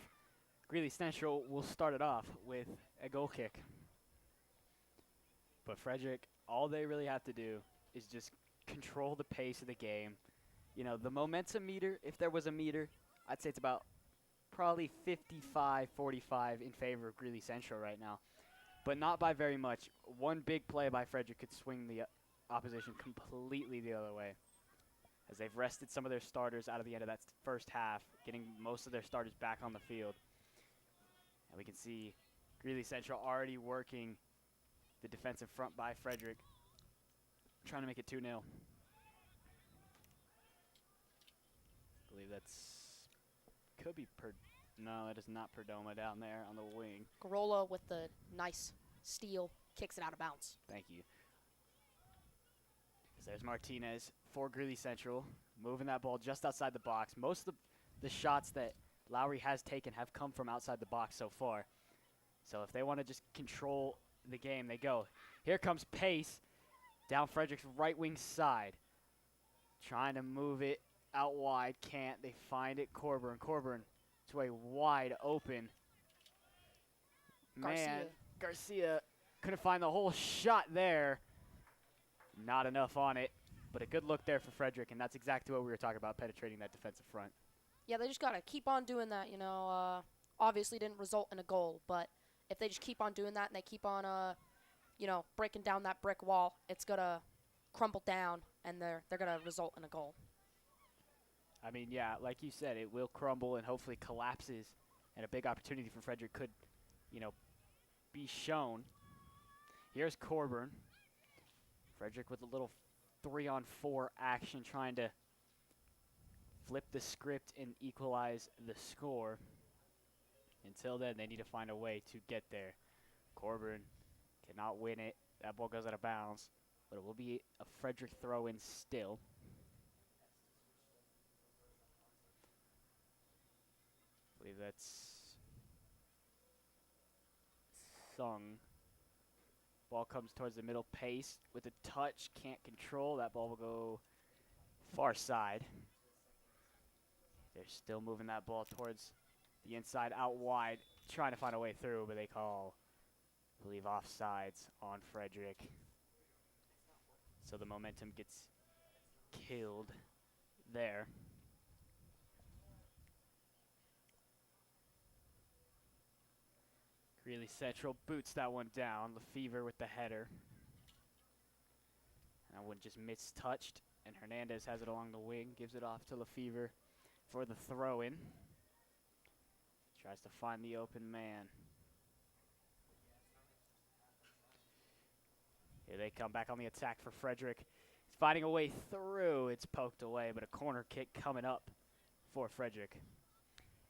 Greeley Central will start it off with a goal kick. But Frederick, all they really have to do is just control the pace of the game. You know, the momentum meter, if there was a meter, I'd say it's about probably 55-45 in favor of Greeley Central right now. But not by very much. One big play by Frederick could swing the opposition completely the other way, as they've rested some of their starters out of the end of that first half, getting most of their starters back on the field. And we can see Greeley Central already working the defensive front by Frederick, trying to make it 2-0. I believe that's, could be no, it is not Perdomo down there on the wing. Garola with the nice steal, kicks it out of bounds. Thank you. There's Martinez for Greeley Central, moving that ball just outside the box. Most of the shots that Lowry has taken have come from outside the box so far. So if they want to just control the game, they go. Here comes Pace down Frederick's right wing side. Trying to move it out wide, can't. They find it, Coburn. Coburn to a wide open. Man, Garcia couldn't find the whole shot there. Not enough on it, but a good look there for Frederick, and that's exactly what we were talking about, penetrating that defensive front. Yeah, they just got to keep on doing that, you know. Obviously didn't result in a goal, but if they just keep on doing that and they keep on, you know, breaking down that brick wall, it's going to crumble down, and they're going to result in a goal. I mean, yeah, like you said, it will crumble and hopefully collapses, and a big opportunity for Frederick could, you know, be shown. Here's Coburn. Frederick with a little 3-on-4 action, trying to flip the script and equalize the score. Until then, they need to find a way to get there. Coburn cannot win it. That ball goes out of bounds, but it will be a Frederick throw-in still. I believe that's Sung. Ball comes towards the middle, Pace with a touch, can't control. That ball will go far side. They're still moving that ball towards the inside, out wide, trying to find a way through, but they call, I believe, offsides on Frederick. So the momentum gets killed there. Greeley Central boots that one down. Lefevre with the header. That one just mistouched And Hernandez has it along the wing, gives it off to Lefevre for the throw-in. Tries to find the open man. Here they come back on the attack for Frederick. He's fighting a way through. It's poked away, but a corner kick coming up for Frederick.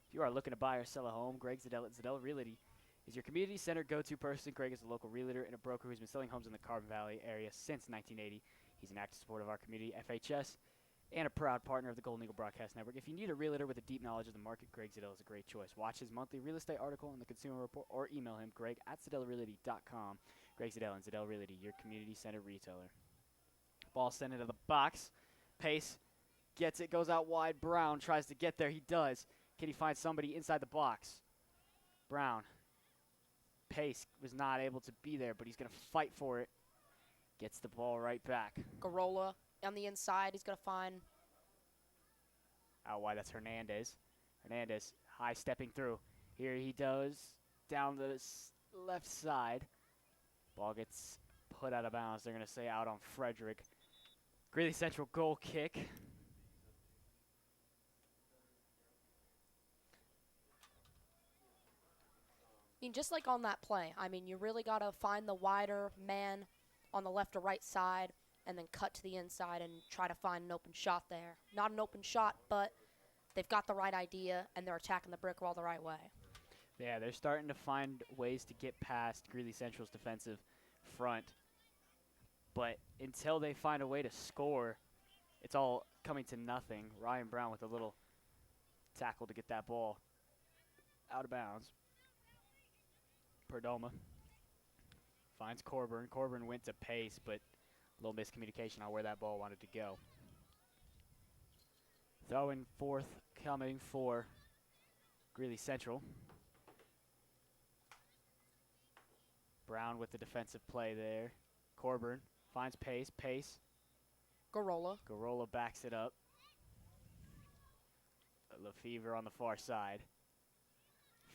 If you are looking to buy or sell a home, Greg Zadell at Zadell Realty is your community center go-to person. Greg is a local realtor and a broker who's been selling homes in the Carbon Valley area since 1980. He's an active supporter of our community, FHS, and a proud partner of the Golden Eagle Broadcast Network. If you need a realtor with a deep knowledge of the market, Greg Zadell is a great choice. Watch his monthly real estate article in the Consumer Report or email him, greg@ZadellRealty.com. Greg Zadell and Zadell Realty, your community center retailer. Ball sent into the box. Pace gets it, goes out wide. Brown tries to get there. He does. Can he find somebody inside the box? Brown. Pace was not able to be there, but he's going to fight for it. Gets the ball right back. Garola on the inside. He's going to find. Out wide, that's Hernandez. Hernandez high stepping through. Here he does. Down the left side. Ball gets put out of bounds. They're going to say out on Frederick. Greeley Central goal kick. I mean, just like on that play, I mean, you really got to find the wider man on the left or right side and then cut to the inside and try to find an open shot there. Not an open shot, but they've got the right idea and they're attacking the brick wall the right way. Yeah, they're starting to find ways to get past Greeley Central's defensive front. But until they find a way to score, it's all coming to nothing. Ryan Brown with a little tackle to get that ball out of bounds. Perdomo finds Coburn. Coburn went to Pace, but a little miscommunication on where that ball wanted to go. Throwing fourth coming for Greeley Central. Brown with the defensive play there. Coburn finds Pace. Pace. Garola. Garola backs it up. Lefevre on the far side.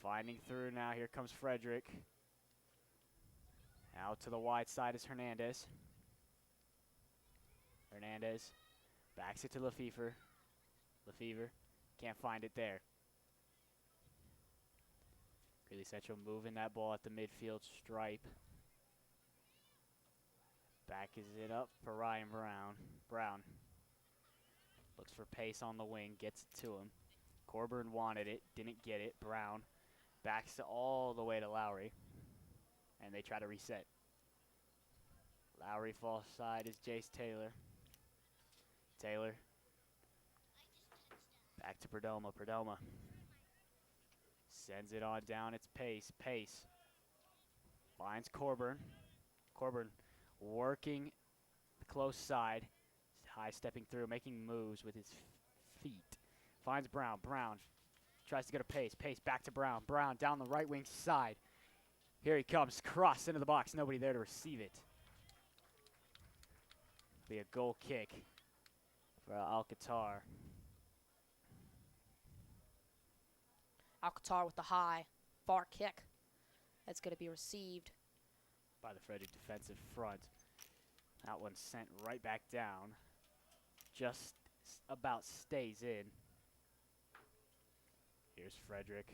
Finding through now. Here comes Frederick. Out to the wide side is Hernandez. Hernandez backs it to Lefevre. Lefevre can't find it there. Greeley Central moving that ball at the midfield stripe. Back is it up for Ryan Brown. Brown looks for Pace on the wing, gets it to him. Coburn wanted it, didn't get it. Brown backs it all the way to Lowry, and they try to reset. Lowry false side is Jace Taylor. Taylor back to Perdomo. Perdomo sends it on down. It's Pace. Pace finds Coburn. Coburn working the close side. High stepping through, making moves with his feet. Finds Brown. Brown tries to go to Pace. Pace back to Brown. Brown down the right wing side. Here he comes. Cross into the box. Nobody there to receive it. Be a goal kick for Alcatar. Alcatar with the high far kick. That's going to be received By the Frederick defensive front. That one sent right back down. Just about stays in. Here's Frederick.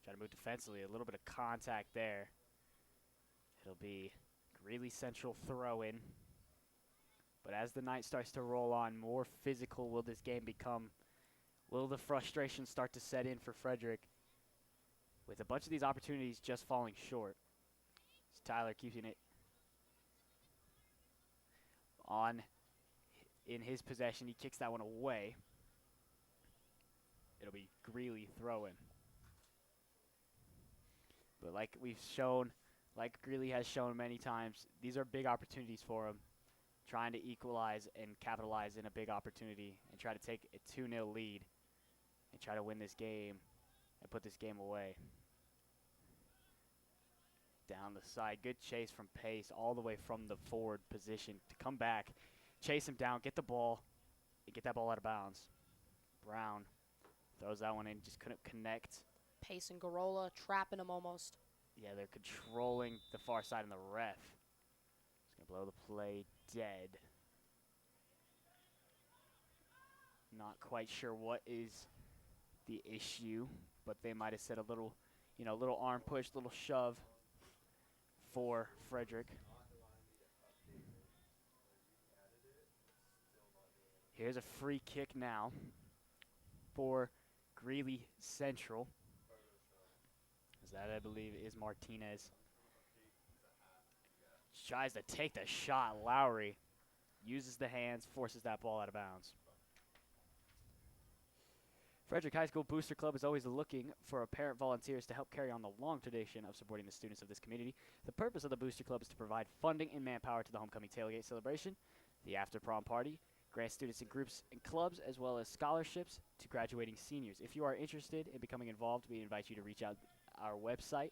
Trying to move defensively. A little bit of contact there. It'll be Greeley Central throw-in. But as the night starts to roll on, more physical will this game become. Will the frustration start to set in for Frederick with a bunch of these opportunities just falling short? As Tyler keeping it on in his possession. He kicks that one away. It'll be Greeley throwing. But like we've shown, like Greeley has shown many times, these are big opportunities for him. Trying to equalize and capitalize in a big opportunity and try to take a 2-0 lead and try to win this game and put this game away. Down the side, good chase from Pace all the way from the forward position to come back, chase him down, get the ball, and get that ball out of bounds. Brown throws that one in, just couldn't connect. Pace and Garola trapping him almost. Yeah, they're controlling the far side and the ref. Just going to blow the play dead. Not quite sure what is the issue, but they might have said a little, little arm push, little shove for Frederick. Here's a free kick now for Greeley Central. As that, I believe, is Martinez. Tries to take the shot. Lowry uses the hands, forces that ball out of bounds. Frederick High School Booster Club is always looking for apparent volunteers to help carry on the long tradition of supporting the students of this community. The purpose of the Booster Club is to provide funding and manpower to the homecoming tailgate celebration, the after prom party, grant students in groups and clubs, as well as scholarships to graduating seniors. If you are interested in becoming involved, we invite you to reach out our website,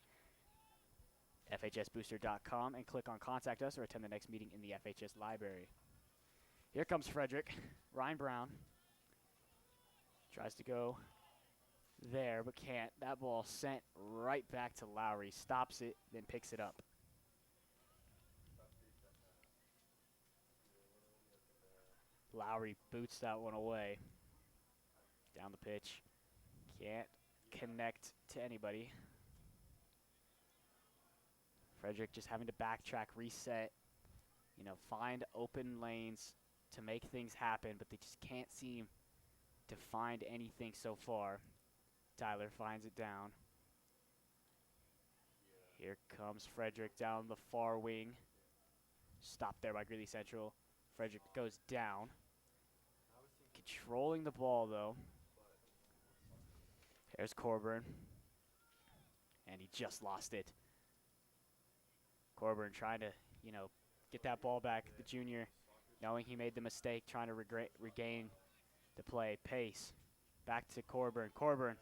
fhsbooster.com, and click on Contact Us or attend the next meeting in the FHS library. Here comes Frederick. Ryan Brown tries to go there, but can't. That ball sent right back to Lowry. Stops it, then picks it up. Lowry boots that one away. Down the pitch. Can't connect to anybody. Frederick just having to backtrack, reset, find open lanes to make things happen, but they just can't seem to find anything so far. Tyler finds it down. Here comes Frederick down the far wing. Stopped there by Greeley Central. Frederick goes down. Controlling the ball, though. There's Corburn. And he just lost it. Corburn trying to, get that ball back. The junior, knowing he made the mistake, trying to regain the play. Pace. Back to Corburn. Corburn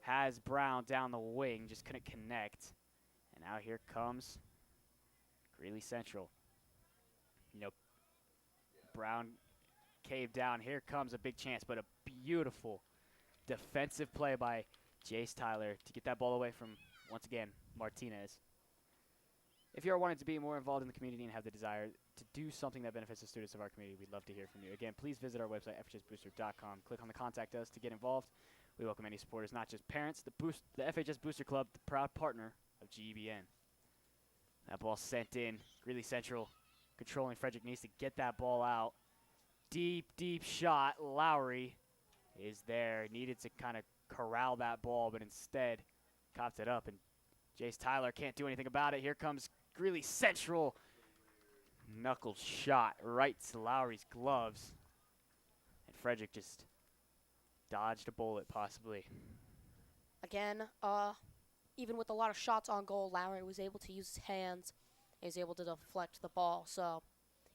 has Brown down the wing. Just couldn't connect. And now here comes Greeley Central. Brown caved down. Here comes a big chance, but a beautiful defensive play by Jace Tyler to get that ball away from, once again, Martinez. If you are wanting to be more involved in the community and have the desire to do something that benefits the students of our community, we'd love to hear from you. Again, please visit our website, fhsbooster.com. Click on the Contact Us to get involved. We welcome any supporters, not just parents. The FHS Booster Club, the proud partner of GEBN. That ball sent in. Greeley Central controlling. Frederick needs to get that ball out. Deep, deep shot. Lowry is there. Needed to kind of corral that ball, but instead copped it up. And Jace Tyler can't do anything about it. Here comes Greeley Central. Knuckle shot right to Lowry's gloves. And Frederick just dodged a bullet, possibly. Again, even with a lot of shots on goal, Lowry was able to use his hands. He was able to deflect the ball. So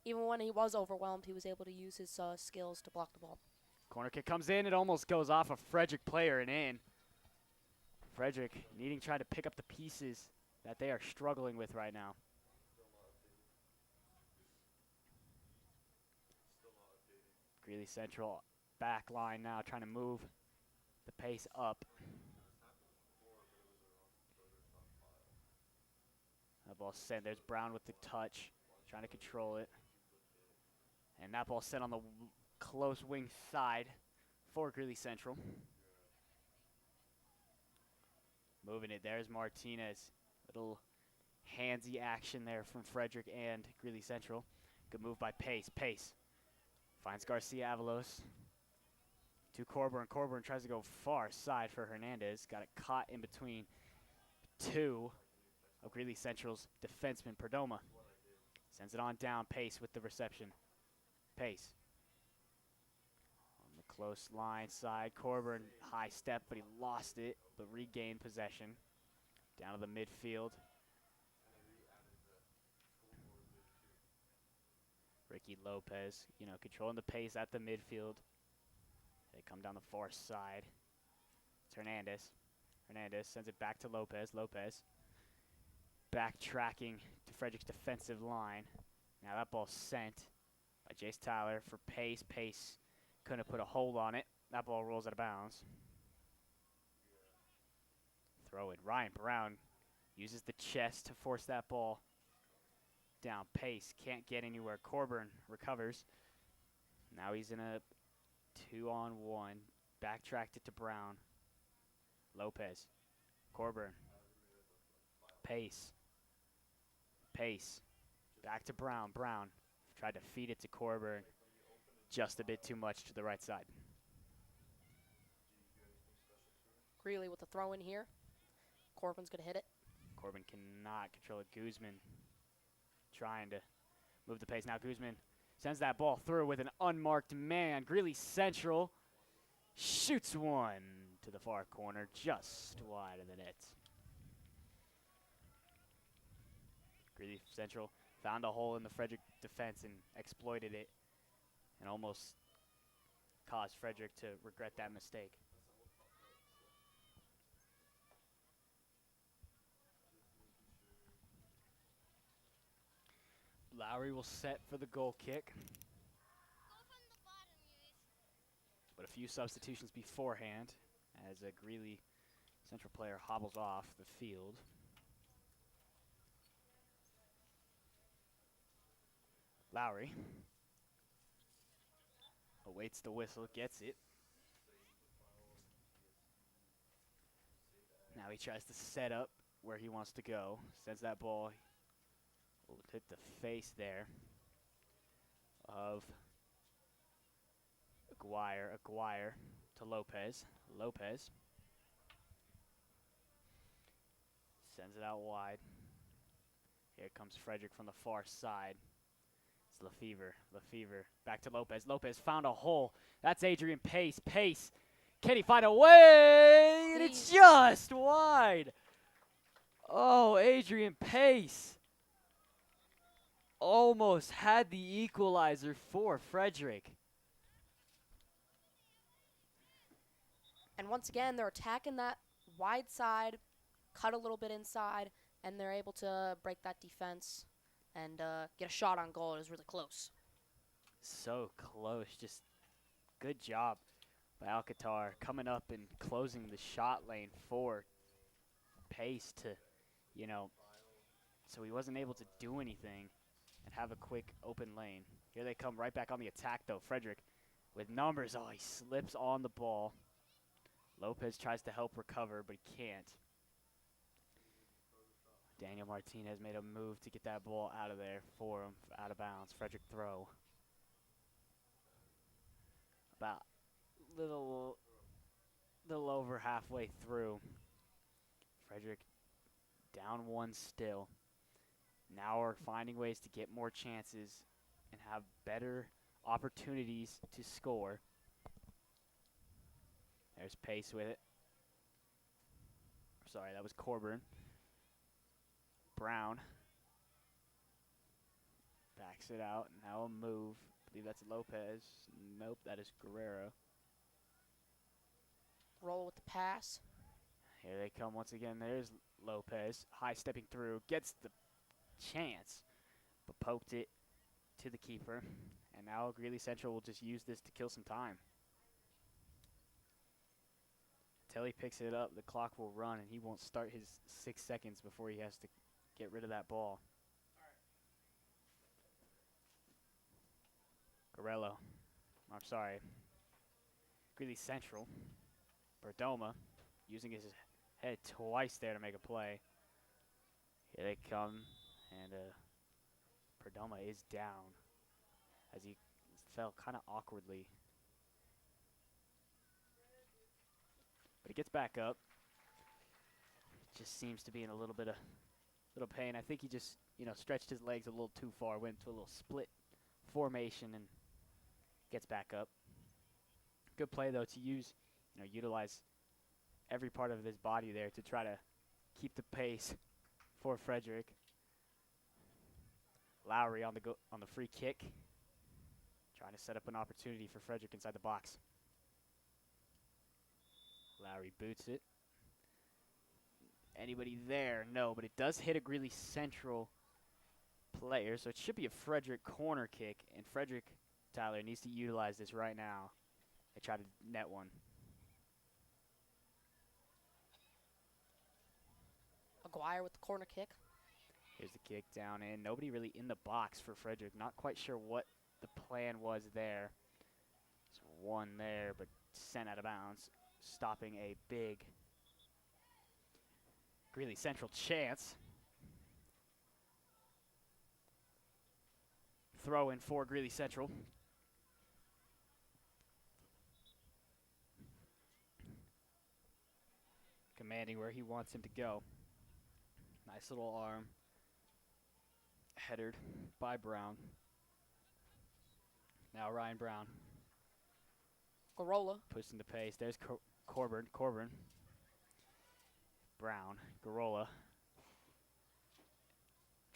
even when he was overwhelmed, he was able to use his skills to block the ball. Corner kick comes in. It almost goes off a Frederick player and in. Frederick needing to try to pick up the pieces that they are struggling with right now. Greeley Central back line now trying to move the pace up. That ball sent. There's Brown with the touch, trying to control it. And that ball sent on the close wing side for Greeley Central. Moving it. There's Martinez. Little handsy action there from Frederick and Greeley Central. Good move by Pace. Pace finds Garcia Avalos. To Corburn. Corburn tries to go far side for Hernandez. Got it caught in between two of Greeley Central's defenseman, Perdomo. Sends it on down. Pace with the reception. Pace. On the close line side. Corburn high step, but he lost it, but regained possession. Down to the midfield. Ricky Lopez, controlling the pace at the midfield. They come down the far side. It's Hernandez. Hernandez sends it back to Lopez. Lopez backtracking to Frederick's defensive line. Now that ball sent by Jace Tyler for Pace. Pace couldn't put a hold on it. That ball rolls out of bounds. Throw it. Ryan Brown uses the chest to force that ball down. Pace can't get anywhere. Corburn recovers. Now he's in a 2-on-1. Backtracked it to Brown. Lopez. Coburn. Pace. Back to Brown. Brown tried to feed it to Coburn. Just a bit too much to the right side. Greeley with the throw in here. Corbin's going to hit it. Corbin cannot control it. Guzman trying to move the pace. Now Guzman sends that ball through with an unmarked man. Greeley Central shoots one to the far corner, just wide of the net. Greeley Central found a hole in the Frederick defense and exploited it and almost caused Frederick to regret that mistake. Lowry will set for the goal kick. But a few substitutions beforehand as a Greeley Central player hobbles off the field. Lowry awaits the whistle, gets it. Now he tries to set up where he wants to go. Sends that ball. Will hit the face there of Aguirre to Lopez. Lopez sends it out wide. Here comes Frederick from the far side. It's Lefevre back to Lopez. Lopez found a hole. That's Adrian Pace. Can he find a way? And it's just wide. Oh, Adrian Pace almost had the equalizer for Frederick. And once again, they're attacking that wide side, cut a little bit inside, and they're able to break that defense and get a shot on goal. It was really close. So close. Just good job by Alcatar coming up and closing the shot lane for Pace to, so he wasn't able to do anything and have a quick open lane. Here they come right back on the attack, though. Frederick with numbers. Oh, he slips on the ball. Lopez tries to help recover, but he can't. Daniel Martinez made a move to get that ball out of there for him, out of bounds. Frederick throw. About little over halfway through. Frederick down one still. Now we're finding ways to get more chances and have better opportunities to score. There's Pace with it. Sorry, that was Coburn. Brown backs it out. Now a move. I believe that's Lopez. Nope, that is Guerrero. Roll with the pass. Here they come once again. There's Lopez. High stepping through. Gets the chance, but poked it to the keeper. And now Greeley Central will just use this to kill some time. Until he picks it up, the clock will run, and he won't start his 6 seconds before he has to get rid of that ball. Guerrero. I'm sorry. Greeley Central. Berdoma using his head twice there to make a play. Here they come, and Berdoma is down as he fell kind of awkwardly. But he gets back up. Just seems to be in a little pain. I think he just, stretched his legs a little too far, went to a little split formation and gets back up. Good play though to utilize every part of his body there to try to keep the pace for Frederick. Lowry on the free kick, trying to set up an opportunity for Frederick inside the box. Lowry boots it. Anybody there? No, but it does hit a Greeley Central player, so it should be a Frederick corner kick, and Frederick, Tyler, needs to utilize this right now. They try to net one. Aguirre with the corner kick. Here's the kick down in. Nobody really in the box for Frederick. Not quite sure what the plan was there. Just One there, but sent out of bounds, stopping a big Greeley Central chance. Throw in for Greeley Central. Commanding where he wants him to go. Nice little arm. Headered by Brown. Now Ryan Brown. Garola. Pushing the pace. There's Coburn. Brown. Garola.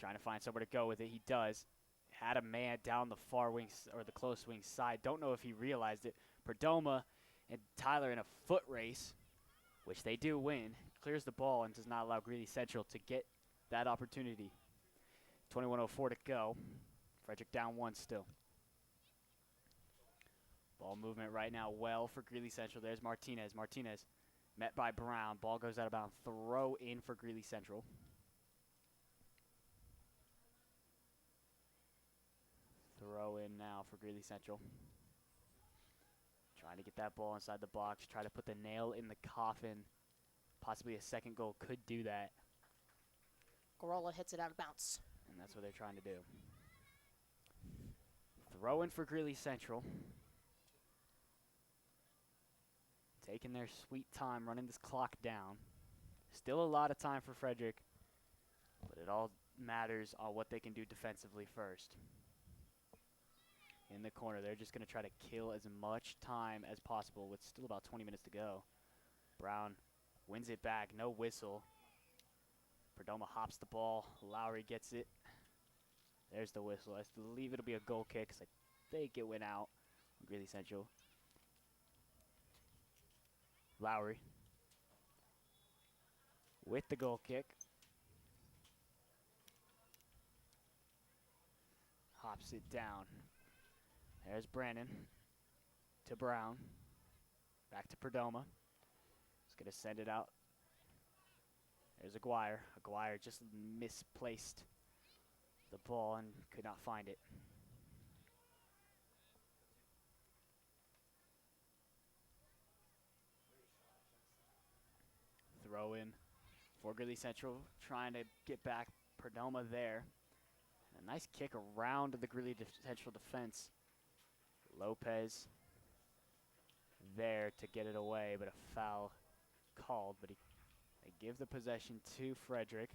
Trying to find somewhere to go with it. He does. Had a man down the far wing, or the close wing side. Don't know if he realized it. Perdomo and Tyler in a foot race, which they do win. Clears the ball and does not allow Greeley Central to get that opportunity. 21:04 to go. Frederick down 1 still. Ball movement right now well for Greeley Central. There's Martinez. Martinez met by Brown. Ball goes out of bounds. Throw in for Greeley Central. Throw in now for Greeley Central. Trying to get that ball inside the box. Try to put the nail in the coffin. Possibly a second goal could do that. Garola hits it out of bounds. And that's what they're trying to do. Throw in for Greeley Central. Taking their sweet time, running this clock down. Still a lot of time for Frederick, but it all matters on what they can do defensively first. In the corner, they're just going to try to kill as much time as possible with still about 20 minutes to go. Brown wins it back, no whistle. Perdomo hops the ball. Lowry gets it. There's the whistle. I believe it'll be a goal kick because I think it went out. Greeley Central. Lowry with the goal kick. Hops it down. There's Brandon to Brown. Back to Perdomo. He's going to send it out. There's Aguirre. Aguirre just misplaced the ball and could not find it. Throw in for Greeley Central, trying to get back. Perdomo there. A nice kick around the Greeley Central defense. Lopez there to get it away, but a foul called. But they give the possession to Frederick.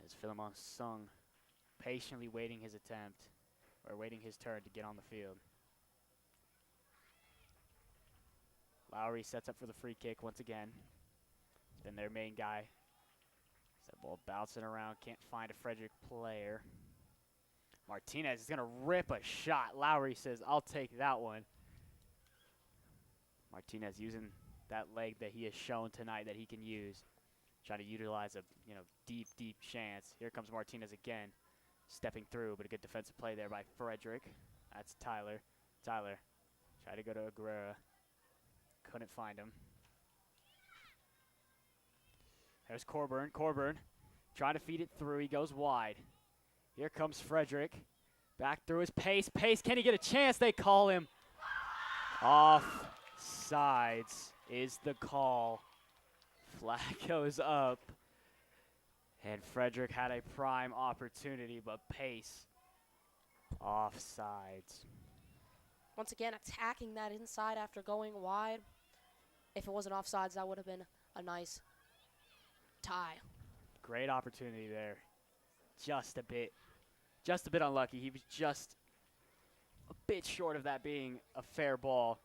As Philemon Sung patiently waiting his attempt, or waiting his turn to get on the field. Lowry sets up for the free kick once again. He's been their main guy. That ball bouncing around, can't find a Frederick player. Martinez is going to rip a shot. Lowry says, I'll take that one. Martinez using that leg that he has shown tonight that he can use. Trying to utilize a deep, deep chance. Here comes Martinez again. Stepping through, but a good defensive play there by Frederick. That's Tyler. Tyler tried to go to Aguirre. Couldn't find him. There's Coburn. Coburn trying to feed it through. He goes wide. Here comes Frederick. Back through his pace. Pace, can he get a chance? They call him. Off sides is the call. Flag goes up. And Frederick had a prime opportunity, but Pace offsides. Once again, attacking that inside after going wide. If it wasn't offsides, that would have been a nice tie. Great opportunity there. Just a bit unlucky. He was just a bit short of that being a fair ball.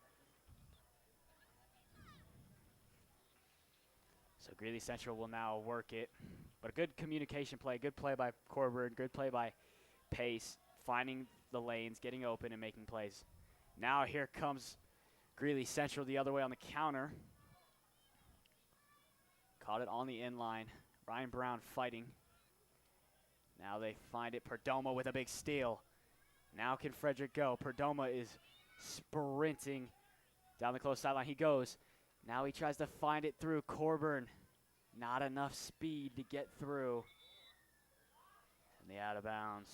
So Greeley Central will now work it. But a good communication play, good play by Coburn, good play by Pace, finding the lanes, getting open and making plays. Now here comes Greeley Central the other way on the counter. Caught it on the end line. Ryan Brown fighting. Now they find it. Perdomo with a big steal. Now can Frederick go? Perdomo is sprinting down the close sideline. He goes. Now he tries to find it through Coburn. Not enough speed to get through. And the out of bounds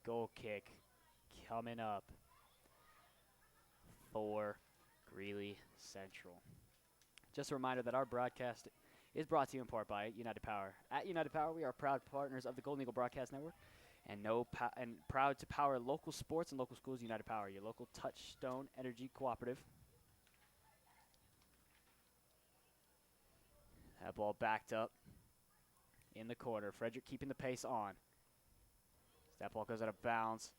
goal kick coming up for Greeley Central. Just a reminder that our broadcast is brought to you in part by United Power. At United Power, we are proud partners of the Golden Eagle Broadcast Network and proud to power local sports and local schools. United Power, your local Touchstone Energy Cooperative. That ball backed up in the corner. Frederick keeping the pace on. That ball goes out of bounds.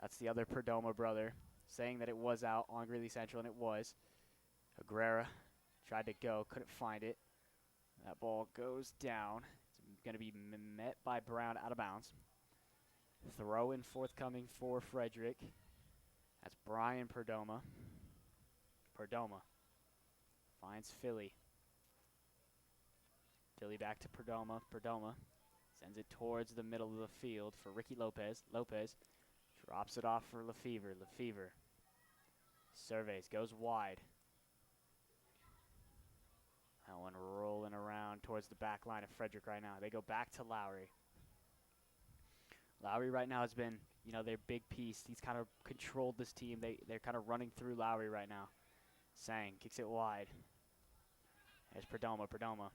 That's the other Perdomo brother saying that it was out on Greeley Central, and it was. Aguilera tried to go, couldn't find it. That ball goes down. It's going to be met by Brown out of bounds. Throw in forthcoming for Frederick. That's Brian Perdomo. Perdomo finds Philly. Philly back to Perdomo. Perdomo sends it towards the middle of the field for Ricky Lopez. Lopez drops it off for Lefevre. Lefevre surveys, goes wide. That one rolling around towards the back line of Frederick right now. They go back to Lowry. Lowry right now has been, their big piece. He's kind of controlled this team. They're kind of running through Lowry right now. Sang kicks it wide. There's Perdomo. Perdomo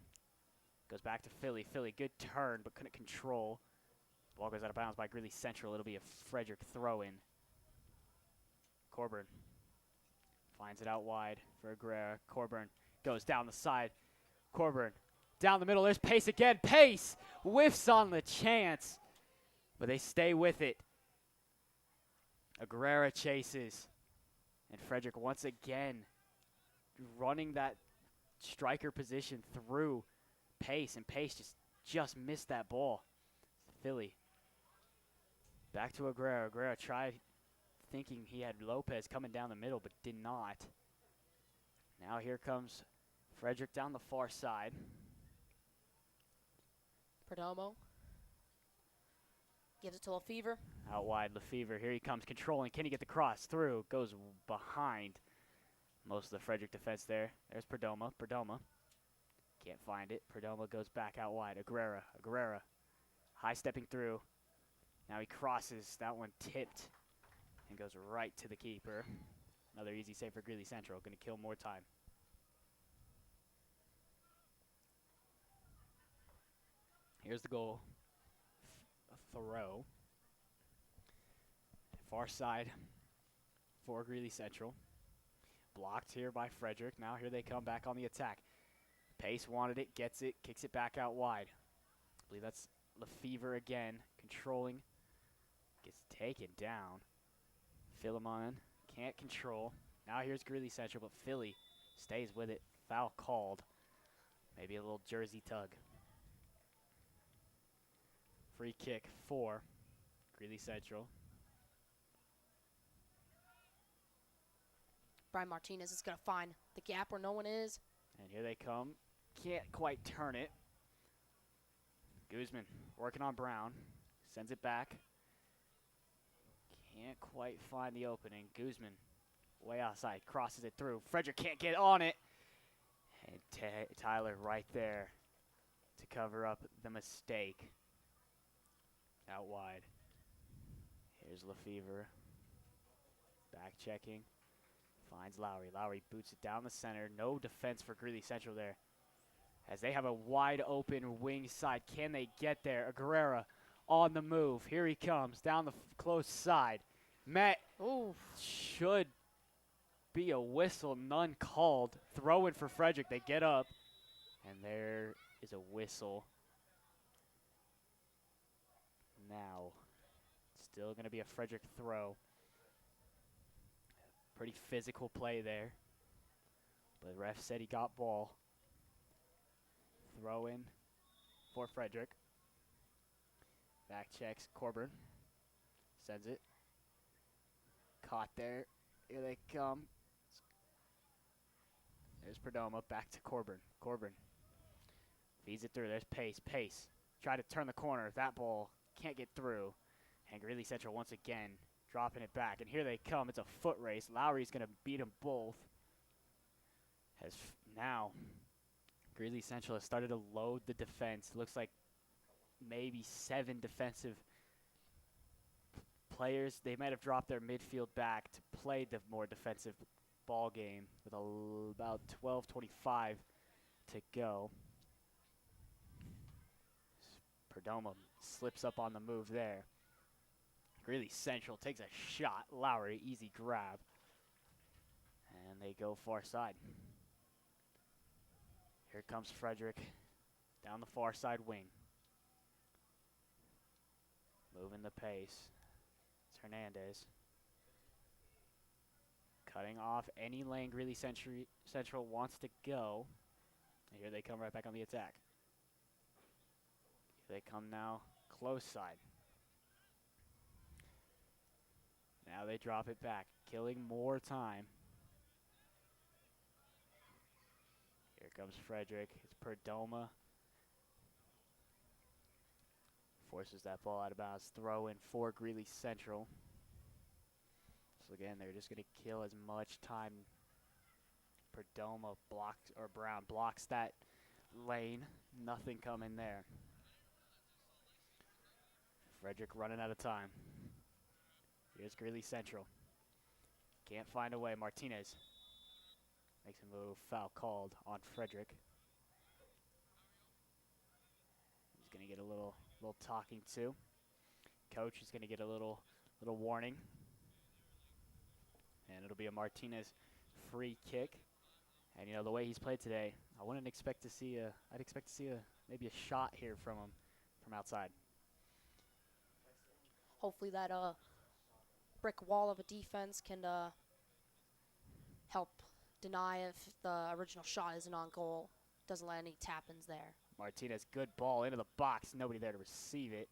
goes back to Philly. Philly, good turn, but couldn't control. Ball goes out of bounds by Greeley Central. It'll be a Frederick throw-in. Corburn finds it out wide for Aguilera. Corburn goes down the side. Corburn down the middle. There's Pace again. Pace whiffs on the chance, but they stay with it. Aguilera chases, and Frederick once again running that striker position through Pace, and Pace just missed that ball. Philly back to Aguilera. Aguilera tried thinking he had Lopez coming down the middle, but did not. Now here comes Frederick down the far side. Perdomo gives it to Lefevre. Out wide, Lefevre. Here he comes, controlling. Can he get the cross through? Goes behind most of the Frederick defense there. There's Perdomo. Perdomo can't find it. Perdomo goes back out wide. Aguilera. Aguilera high stepping through. Now he crosses. That one tipped and goes right to the keeper. Another easy save for Greeley Central. Going to kill more time. Here's the goal. A throw. Far side for Greeley Central. Blocked here by Frederick. Now here they come back on the attack. Pace wanted it, gets it, kicks it back out wide. I believe that's Lefevre again, controlling. Gets taken down. Philemon can't control. Now here's Greeley Central, but Philly stays with it. Foul called. Maybe a little jersey tug. Free kick for Greeley Central. Brian Martinez is going to find the gap where no one is. And here they come. Can't quite turn it. Guzman working on Brown. Sends it back. Can't quite find the opening. Guzman way outside. Crosses it through. Frederick can't get on it. And Tyler right there to cover up the mistake. Out wide. Here's Lefevre. Back checking. Finds Lowry. Lowry boots it down the center. No defense for Greeley Central there. As they have a wide open wing side. Can they get there? Aguilera on the move. Here he comes down the close side. Met. Ooh. Should be a whistle. None called. Throw in for Frederick. They get up. And there is a whistle. Now, still going to be a Frederick throw. Pretty physical play there. But the ref said he got ball. Throw in for Frederick. Back checks Corburn. Sends it. Caught there. Here they come. There's Perdomo. Back to Corburn. Corburn feeds it through. There's Pace. Pace. Try to turn the corner. That ball can't get through. And Greeley Central once again dropping it back. And here they come. It's a foot race. Lowry's going to beat them both. As now, Greeley Central has started to load the defense. Looks like maybe 7 defensive players, they might have dropped their midfield back to play the more defensive ball game with about 12:25 to go. Perdomo slips up on the move there. Greeley Central takes a shot. Lowry, easy grab. And they go far side. Here comes Frederick down the far side wing. Moving the pace. It's Hernandez. Cutting off any lane Greeley Central wants to go. And here they come right back on the attack. Here they come now close side. Now they drop it back, killing more time. Here comes Frederick. It's Perdomo. Forces that ball out of bounds. Throw in for Greeley Central. So again, they're just going to kill as much time. Perdomo blocks, or Brown blocks that lane. Nothing coming there. Frederick running out of time. Here's Greeley Central. Can't find a way. Martinez makes a move. Foul called on Frederick. He's going to get a little talking to. Coach is going to get a little warning. And it'll be a Martinez free kick. And you know, the way he's played today, I'd expect to see maybe a shot here from him from outside. Hopefully that brick wall of a defense can help deny if the original shot isn't on goal. Doesn't let any tap-ins there. Martinez, good ball into the box. Nobody there to receive it.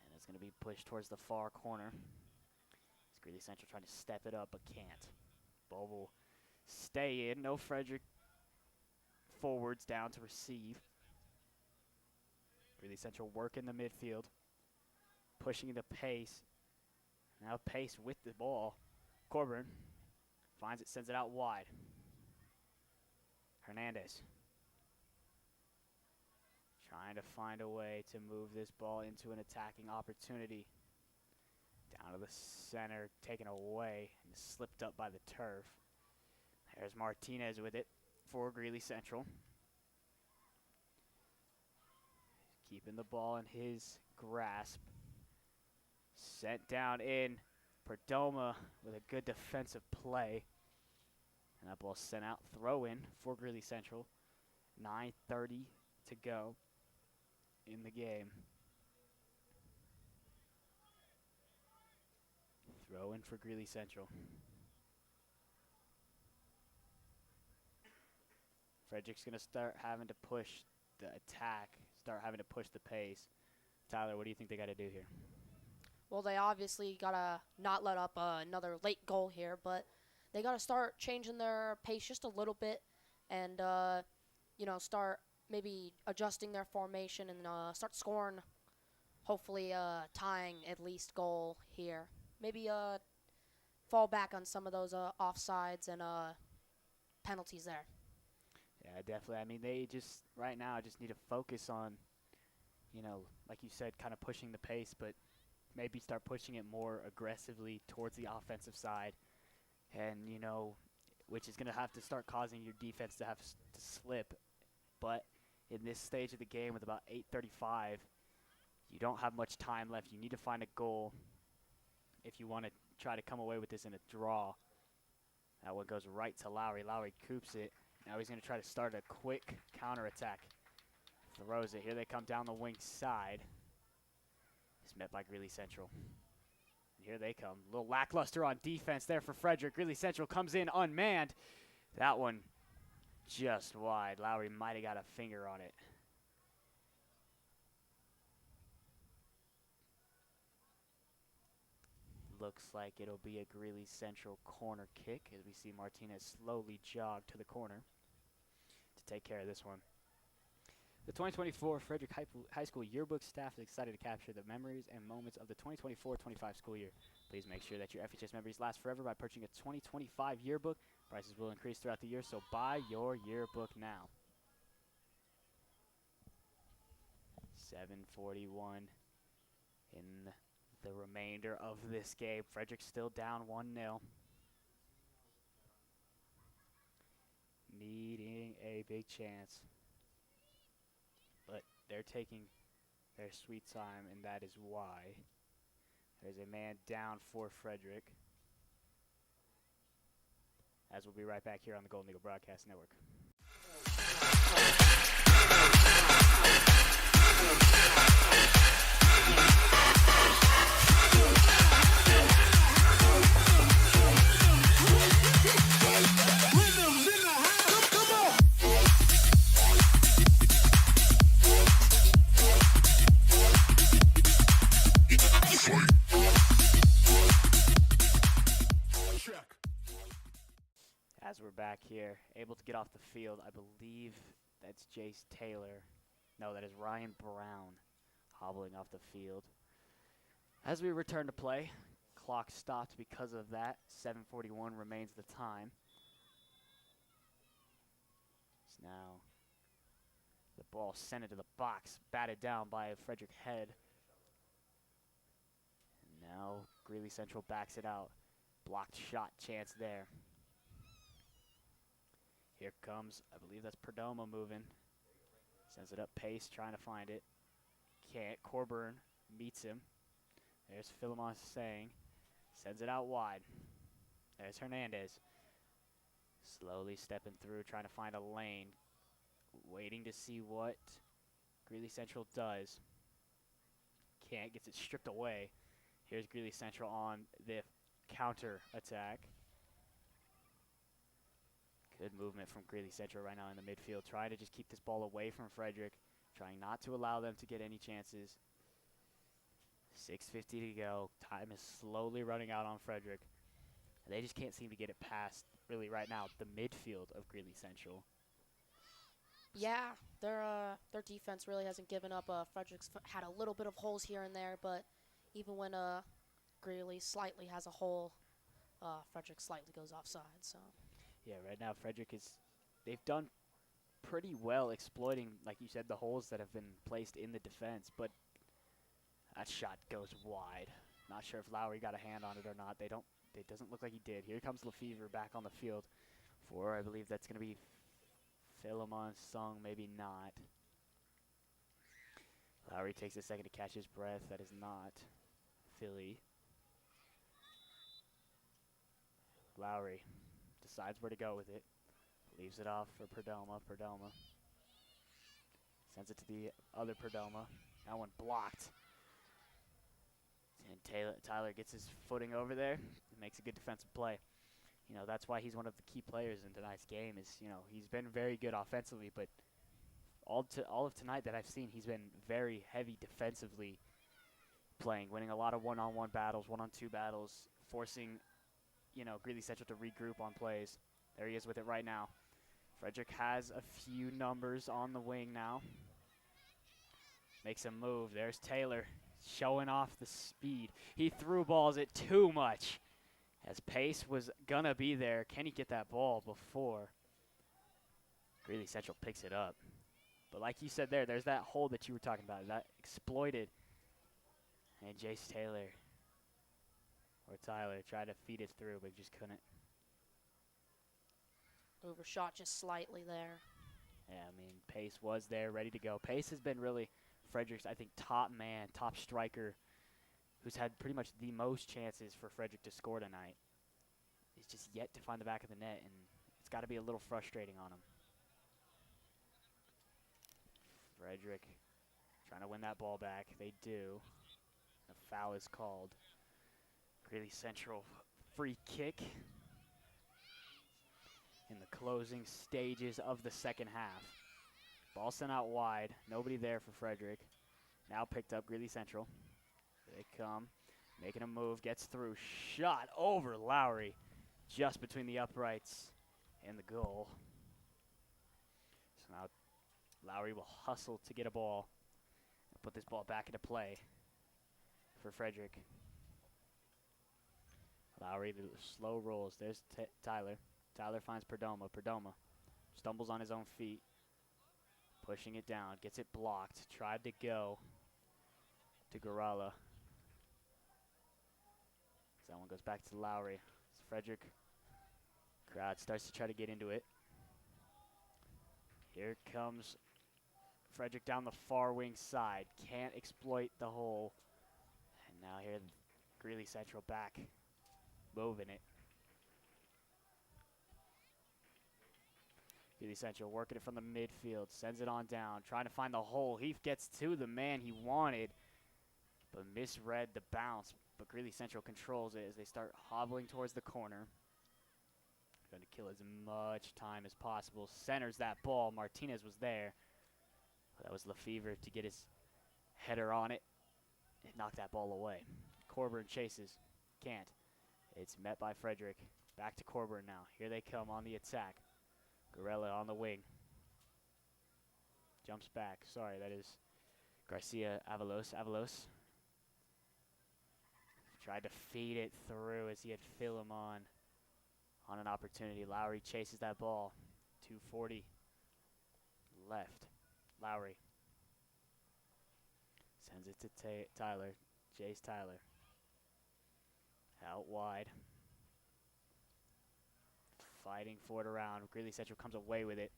And it's going to be pushed towards the far corner. It's Greeley Central trying to step it up, but can't. Ball will stay in. No Frederick forwards down to receive. Greeley Central working the midfield. Pushing the pace. Now pace with the ball. Coburn finds it, sends it out wide. Hernandez trying to find a way to move this ball into an attacking opportunity. Down to the center, taken away, and slipped up by the turf. There's Martinez with it for Greeley Central. Keeping the ball in his grasp. Sent down in. Perdomo with a good defensive play. And that ball sent out. Throw in for Greeley Central. 9:30 to go in the game. Throw in for Greeley Central. Frederick's going to start having to push the attack, start having to push the pace. Tyler, what do you think they got to do here? Well, they obviously got to not let up another late goal here, but they got to start changing their pace just a little bit and, start maybe adjusting their formation and start scoring, hopefully tying at least goal here. Maybe fall back on some of those offsides and penalties there. Yeah, definitely. I mean, they just right now just need to focus on, like you said, kind of pushing the pace, but maybe start pushing it more aggressively towards the offensive side, and which is going to have to start causing your defense to have to slip. But in this stage of the game, with about 8:35, you don't have much time left. You need to find a goal if you want to try to come away with this in a draw. That one goes right to Lowry. Lowry coops it. Now he's going to try to start a quick counterattack. Throws it. Here they come down the wing side. It's met by Greeley Central. And here they come. A little lackluster on defense there for Frederick. Greeley Central comes in unmanned. That one just wide. Lowry might have got a finger on it. Looks like it'll be a Greeley Central corner kick as we see Martinez slowly jog to the corner to take care of this one. The 2024 Frederick High School yearbook staff is excited to capture the memories and moments of the 2024-25 school year. Please make sure that your FHS memories last forever by purchasing a 2025 yearbook. Prices will increase throughout the year, so buy your yearbook now. 7:41 in the remainder of this game. Frederick still down 1-0. Needing a big chance. But they're taking their sweet time, and that is why. There's a man down for Frederick. As we'll be right back here on the Golden Eagle Broadcast Network. As we're back here, able to get off the field, I believe that's Jace Taylor. No, that is Ryan Brown hobbling off the field. As we return to play, clock stopped because of that. 7:41 remains the time. It's now the ball sent into the box, batted down by Frederick Head. And now Greeley Central backs it out. Blocked shot chance there. Here comes, I believe that's Perdomo moving. Sends it up pace, trying to find it. Can't. Corburn meets him. There's Philemon saying. Sends it out wide. There's Hernandez. Slowly stepping through, trying to find a lane. Waiting to see what Greeley Central does. Can't. Gets it stripped away. Here's Greeley Central on the counter attack. Good movement from Greeley Central right now in the midfield. Trying to just keep this ball away from Frederick. Trying not to allow them to get any chances. 6:50 to go. Time is slowly running out on Frederick. And they just can't seem to get it past, really right now, the midfield of Greeley Central. Yeah, their defense really hasn't given up. Frederick's had a little bit of holes here and there, but even when Greeley slightly has a hole, Frederick slightly goes offside. So. Yeah, right now Frederick they've done pretty well exploiting, like you said, the holes that have been placed in the defense, but that shot goes wide. Not sure if Lowry got a hand on it or not. It doesn't look like he did. Here comes Lefevre back on the field for, I believe that's going to be Philemon Sung, maybe not. Lowry takes a second to catch his breath. That is not Philly. Lowry decides where to go with it. Leaves it off for Perdomo. Perdomo sends it to the other Perdomo. That one blocked. And Tyler gets his footing over there and makes a good defensive play. You know, that's why he's one of the key players in tonight's game is, you know, he's been very good offensively, but all of tonight that I've seen, he's been very heavy defensively playing, winning a lot of one-on-one battles, one-on-two battles, forcing, you know, Greeley Central to regroup on plays. There he is with it right now. Frederick has a few numbers on the wing now. Makes a move. There's Taylor showing off the speed. He threw balls it too much as pace was gonna be there. Can he get that ball before Greeley Central picks it up? But like you said there's that hole that you were talking about, that exploited. And Jace Taylor or Tyler tried to feed it through, but just couldn't. Overshot just slightly there. Yeah, I mean, Pace was there, ready to go. Pace has been really Frederick's, I think, top man, top striker, who's had pretty much the most chances for Frederick to score tonight. He's just yet to find the back of the net, and it's got to be a little frustrating on him. Frederick trying to win that ball back. They do. A foul is called. Greeley Central free kick in the closing stages of the second half. Ball sent out wide. Nobody there for Frederick. Now picked up Greeley Central. They come, making a move, gets through. Shot over Lowry, just between the uprights and the goal. So now Lowry will hustle to get a ball and put this ball back into play for Frederick. Lowry, the slow rolls. There's Tyler. Tyler finds Perdomo. Perdomo stumbles on his own feet. Pushing it down. Gets it blocked. Tried to go to Garala. That one goes back to Lowry. Frederick crowd starts to try to get into it. Here comes Frederick down the far wing side. Can't exploit the hole. And now here, Greeley Central back, moving it. Greeley Central working it from the midfield, sends it on down, trying to find the hole. He gets to the man he wanted, but misread the bounce. But Greeley Central controls it as they start hobbling towards the corner. Trying to kill as much time as possible. Centers that ball. Martinez was there. That was Lefevre to get his header on it. It knocked that ball away. Corburn chases. Can't. It's met by Frederick. Back to Corburn now. Here they come on the attack. Gorella on the wing. Jumps back. Sorry, that is Garcia Avalos. Avalos tried to feed it through as he had Philemon on an opportunity. Lowry chases that ball. 2:40 left. Lowry sends it to Tyler. Jace Tyler. Out wide. Fighting for it around. Greeley Central comes away with it.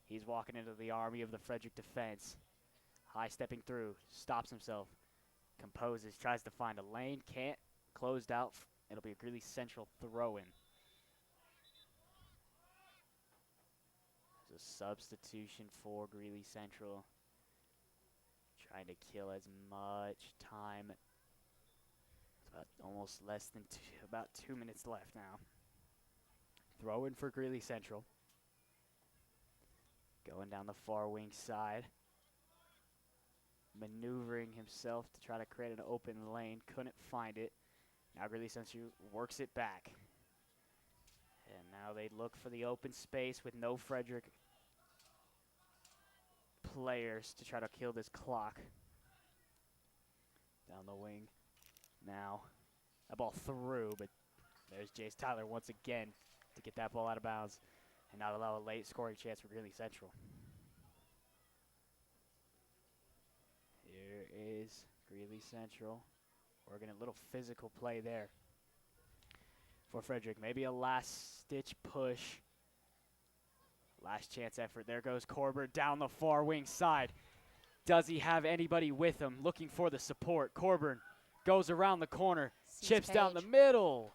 He's walking into the army of the Frederick defense. High stepping through. Stops himself. Composes. Tries to find a lane. Can't. Closed out. It'll be a Greeley Central throw-in. There's a substitution for Greeley Central. Trying to kill as much time. It's about almost less than about 2 minutes left now. Throw-in for Greeley Central. Going down the far wing side. Maneuvering himself to try to create an open lane. Couldn't find it. Now Greeley Central works it back. And now they look for the open space with no Frederick players to try to kill this clock. Down the wing. Now, that ball through, but there's Jace Tyler once again to get that ball out of bounds and not allow a late scoring chance for Greeley Central. Here is Greeley Central. Working a little physical play there for Frederick. Maybe a last-ditch push. Last chance effort. There goes Corburn down the far wing side. Does he have anybody with him? Looking for the support. Corburn goes around the corner. Chips down the middle.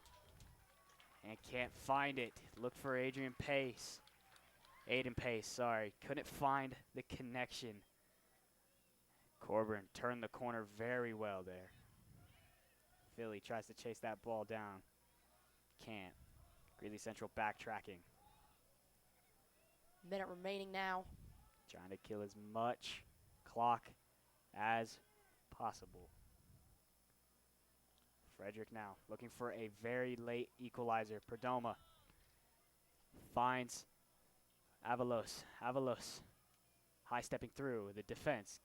And can't find it. Look for Aiden Pace, sorry. Couldn't find the connection. Corburn turned the corner very well there. Philly tries to chase that ball down. Can't. Greeley Central backtracking. Minute remaining now. Trying to kill as much clock as possible. Frederick now looking for a very late equalizer. Perdomo finds Avalos. Avalos high stepping through the defense.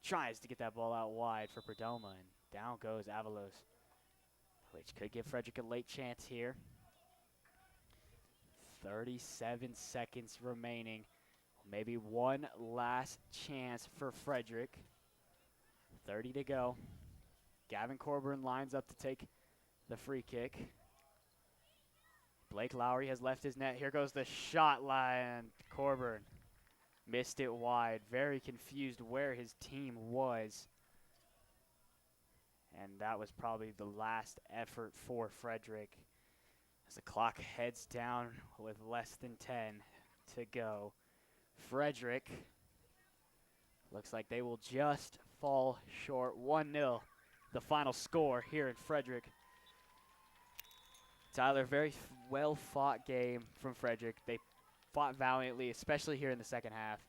Tries to get that ball out wide for Perdomo, and down goes Avalos, which could give Frederick a late chance here. 37 seconds remaining. Maybe one last chance for Frederick. 30 to go. Gavin Corburn lines up to take the free kick. Blake Lowry has left his net. Here goes the shot line. Corburn missed it wide. Very confused where his team was. And that was probably the last effort for Frederick. As the clock heads down with less than 10 to go. Frederick looks like they will just fall short. 1-0, the final score here in Frederick. Tyler, very well-fought game from Frederick. They fought valiantly, especially here in the second half.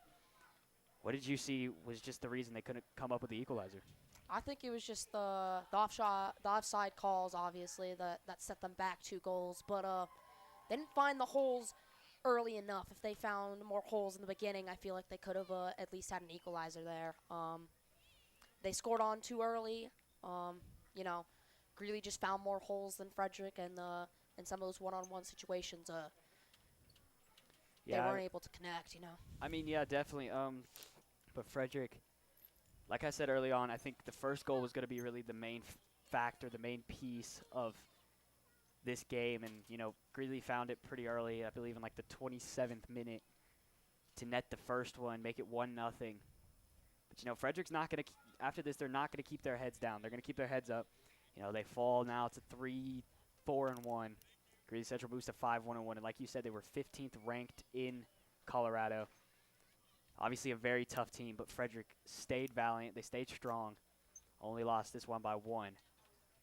What did you see was just the reason they couldn't come up with the equalizer? I think it was just the offside calls, obviously, that set them back 2 goals. But they didn't find the holes early enough. If they found more holes in the beginning, I feel like they could have at least had an equalizer there. They scored on too early. You know, Greeley just found more holes than Frederick, and some of those one-on-one situations, they weren't able to connect, you know. I mean, yeah, definitely. But Frederick, like I said early on, I think the first goal was going to be really the main factor, the main piece of this game. And, Greeley found it pretty early, I believe in like the 27th minute, to net the first one, make it 1-0. But, Frederick's not going to, after this, they're not going to keep their heads down. They're going to keep their heads up. They fall now to 3-4-1. Greeley Central moves to 5-1-1. And like you said, they were 15th ranked in Colorado. Obviously a very tough team, but Frederick stayed valiant. They stayed strong. Only lost this one by 1.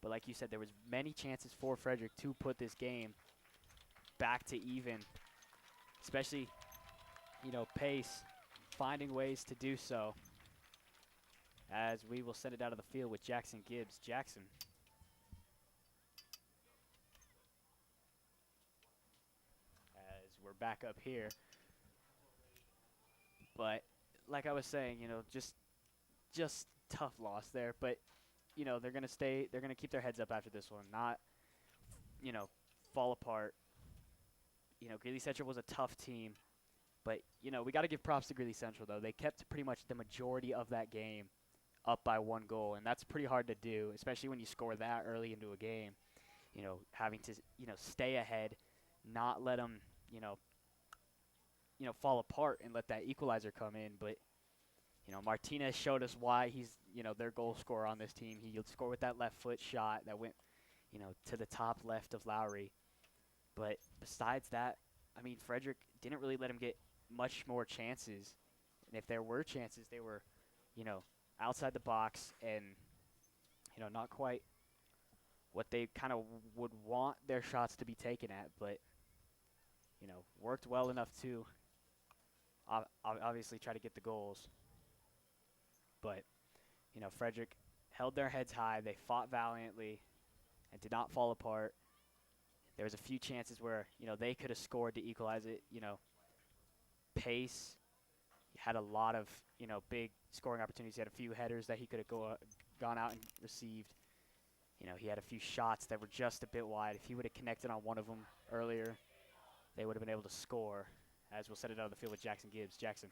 But like you said, there was many chances for Frederick to put this game back to even. Especially, Pace finding ways to do so. As we will send it out of the field with Jackson Gibbs. Jackson. As we're back up here. But like I was saying, just tough loss there. But, they're going to keep their heads up after this one. Not, fall apart. Greeley Central was a tough team. But, we got to give props to Greeley Central, though. They kept pretty much the majority of that game up by 1 goal. And that's pretty hard to do, especially when you score that early into a game. Having to, stay ahead, not let them, fall apart and let that equalizer come in. But, Martinez showed us why he's, their goal scorer on this team. He scored with that left foot shot that went, to the top left of Lowry. But besides that, Frederick didn't really let him get much more chances. And if there were chances, they were, outside the box and, not quite what they kind of would want their shots to be taken at. But, worked well enough to obviously try to get the goals. But, Frederick held their heads high. They fought valiantly and did not fall apart. There was a few chances where, they could have scored to equalize it. Pace had a lot of, big scoring opportunities. He had a few headers that he could have gone out and received. He had a few shots that were just a bit wide. If he would have connected on one of them earlier, they would have been able to score. As we'll set it out of the field with Jackson Gibbs. Jackson.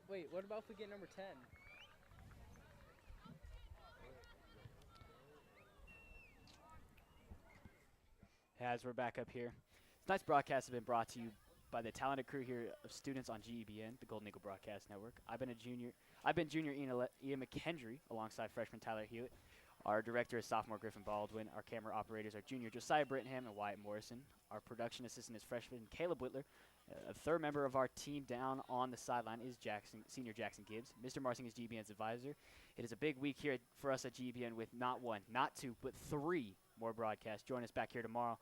Wait, what about if we get number 10? As we're back up here. Tonight's broadcast has been brought to you by the talented crew here of students on GEBN, the Golden Eagle Broadcast Network. I've been junior Ian MacHendrie alongside freshman Tyler Hughett. Our director is sophomore Griffin Baldwin. Our camera operators are junior Josiah Brittenham and Wyatt Morrison. Our production assistant is freshman Caleb Whitler. A third member of our team down on the sideline is senior Jackson Gibbs. Mr. Marsing is GEBN's advisor. It is a big week here for us at GEBN with not 1, not 2, but 3 more broadcasts. Join us back here tomorrow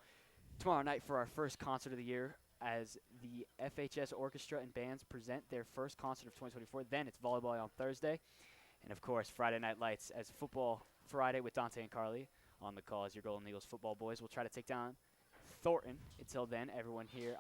night for our first concert of the year as the FHS Orchestra and Bands present their first concert of 2024. Then it's volleyball on Thursday. And, of course, Friday Night Lights as Football Friday with Dante and Carly on the call as your Golden Eagles football boys will try to take down Thornton. Until then, everyone here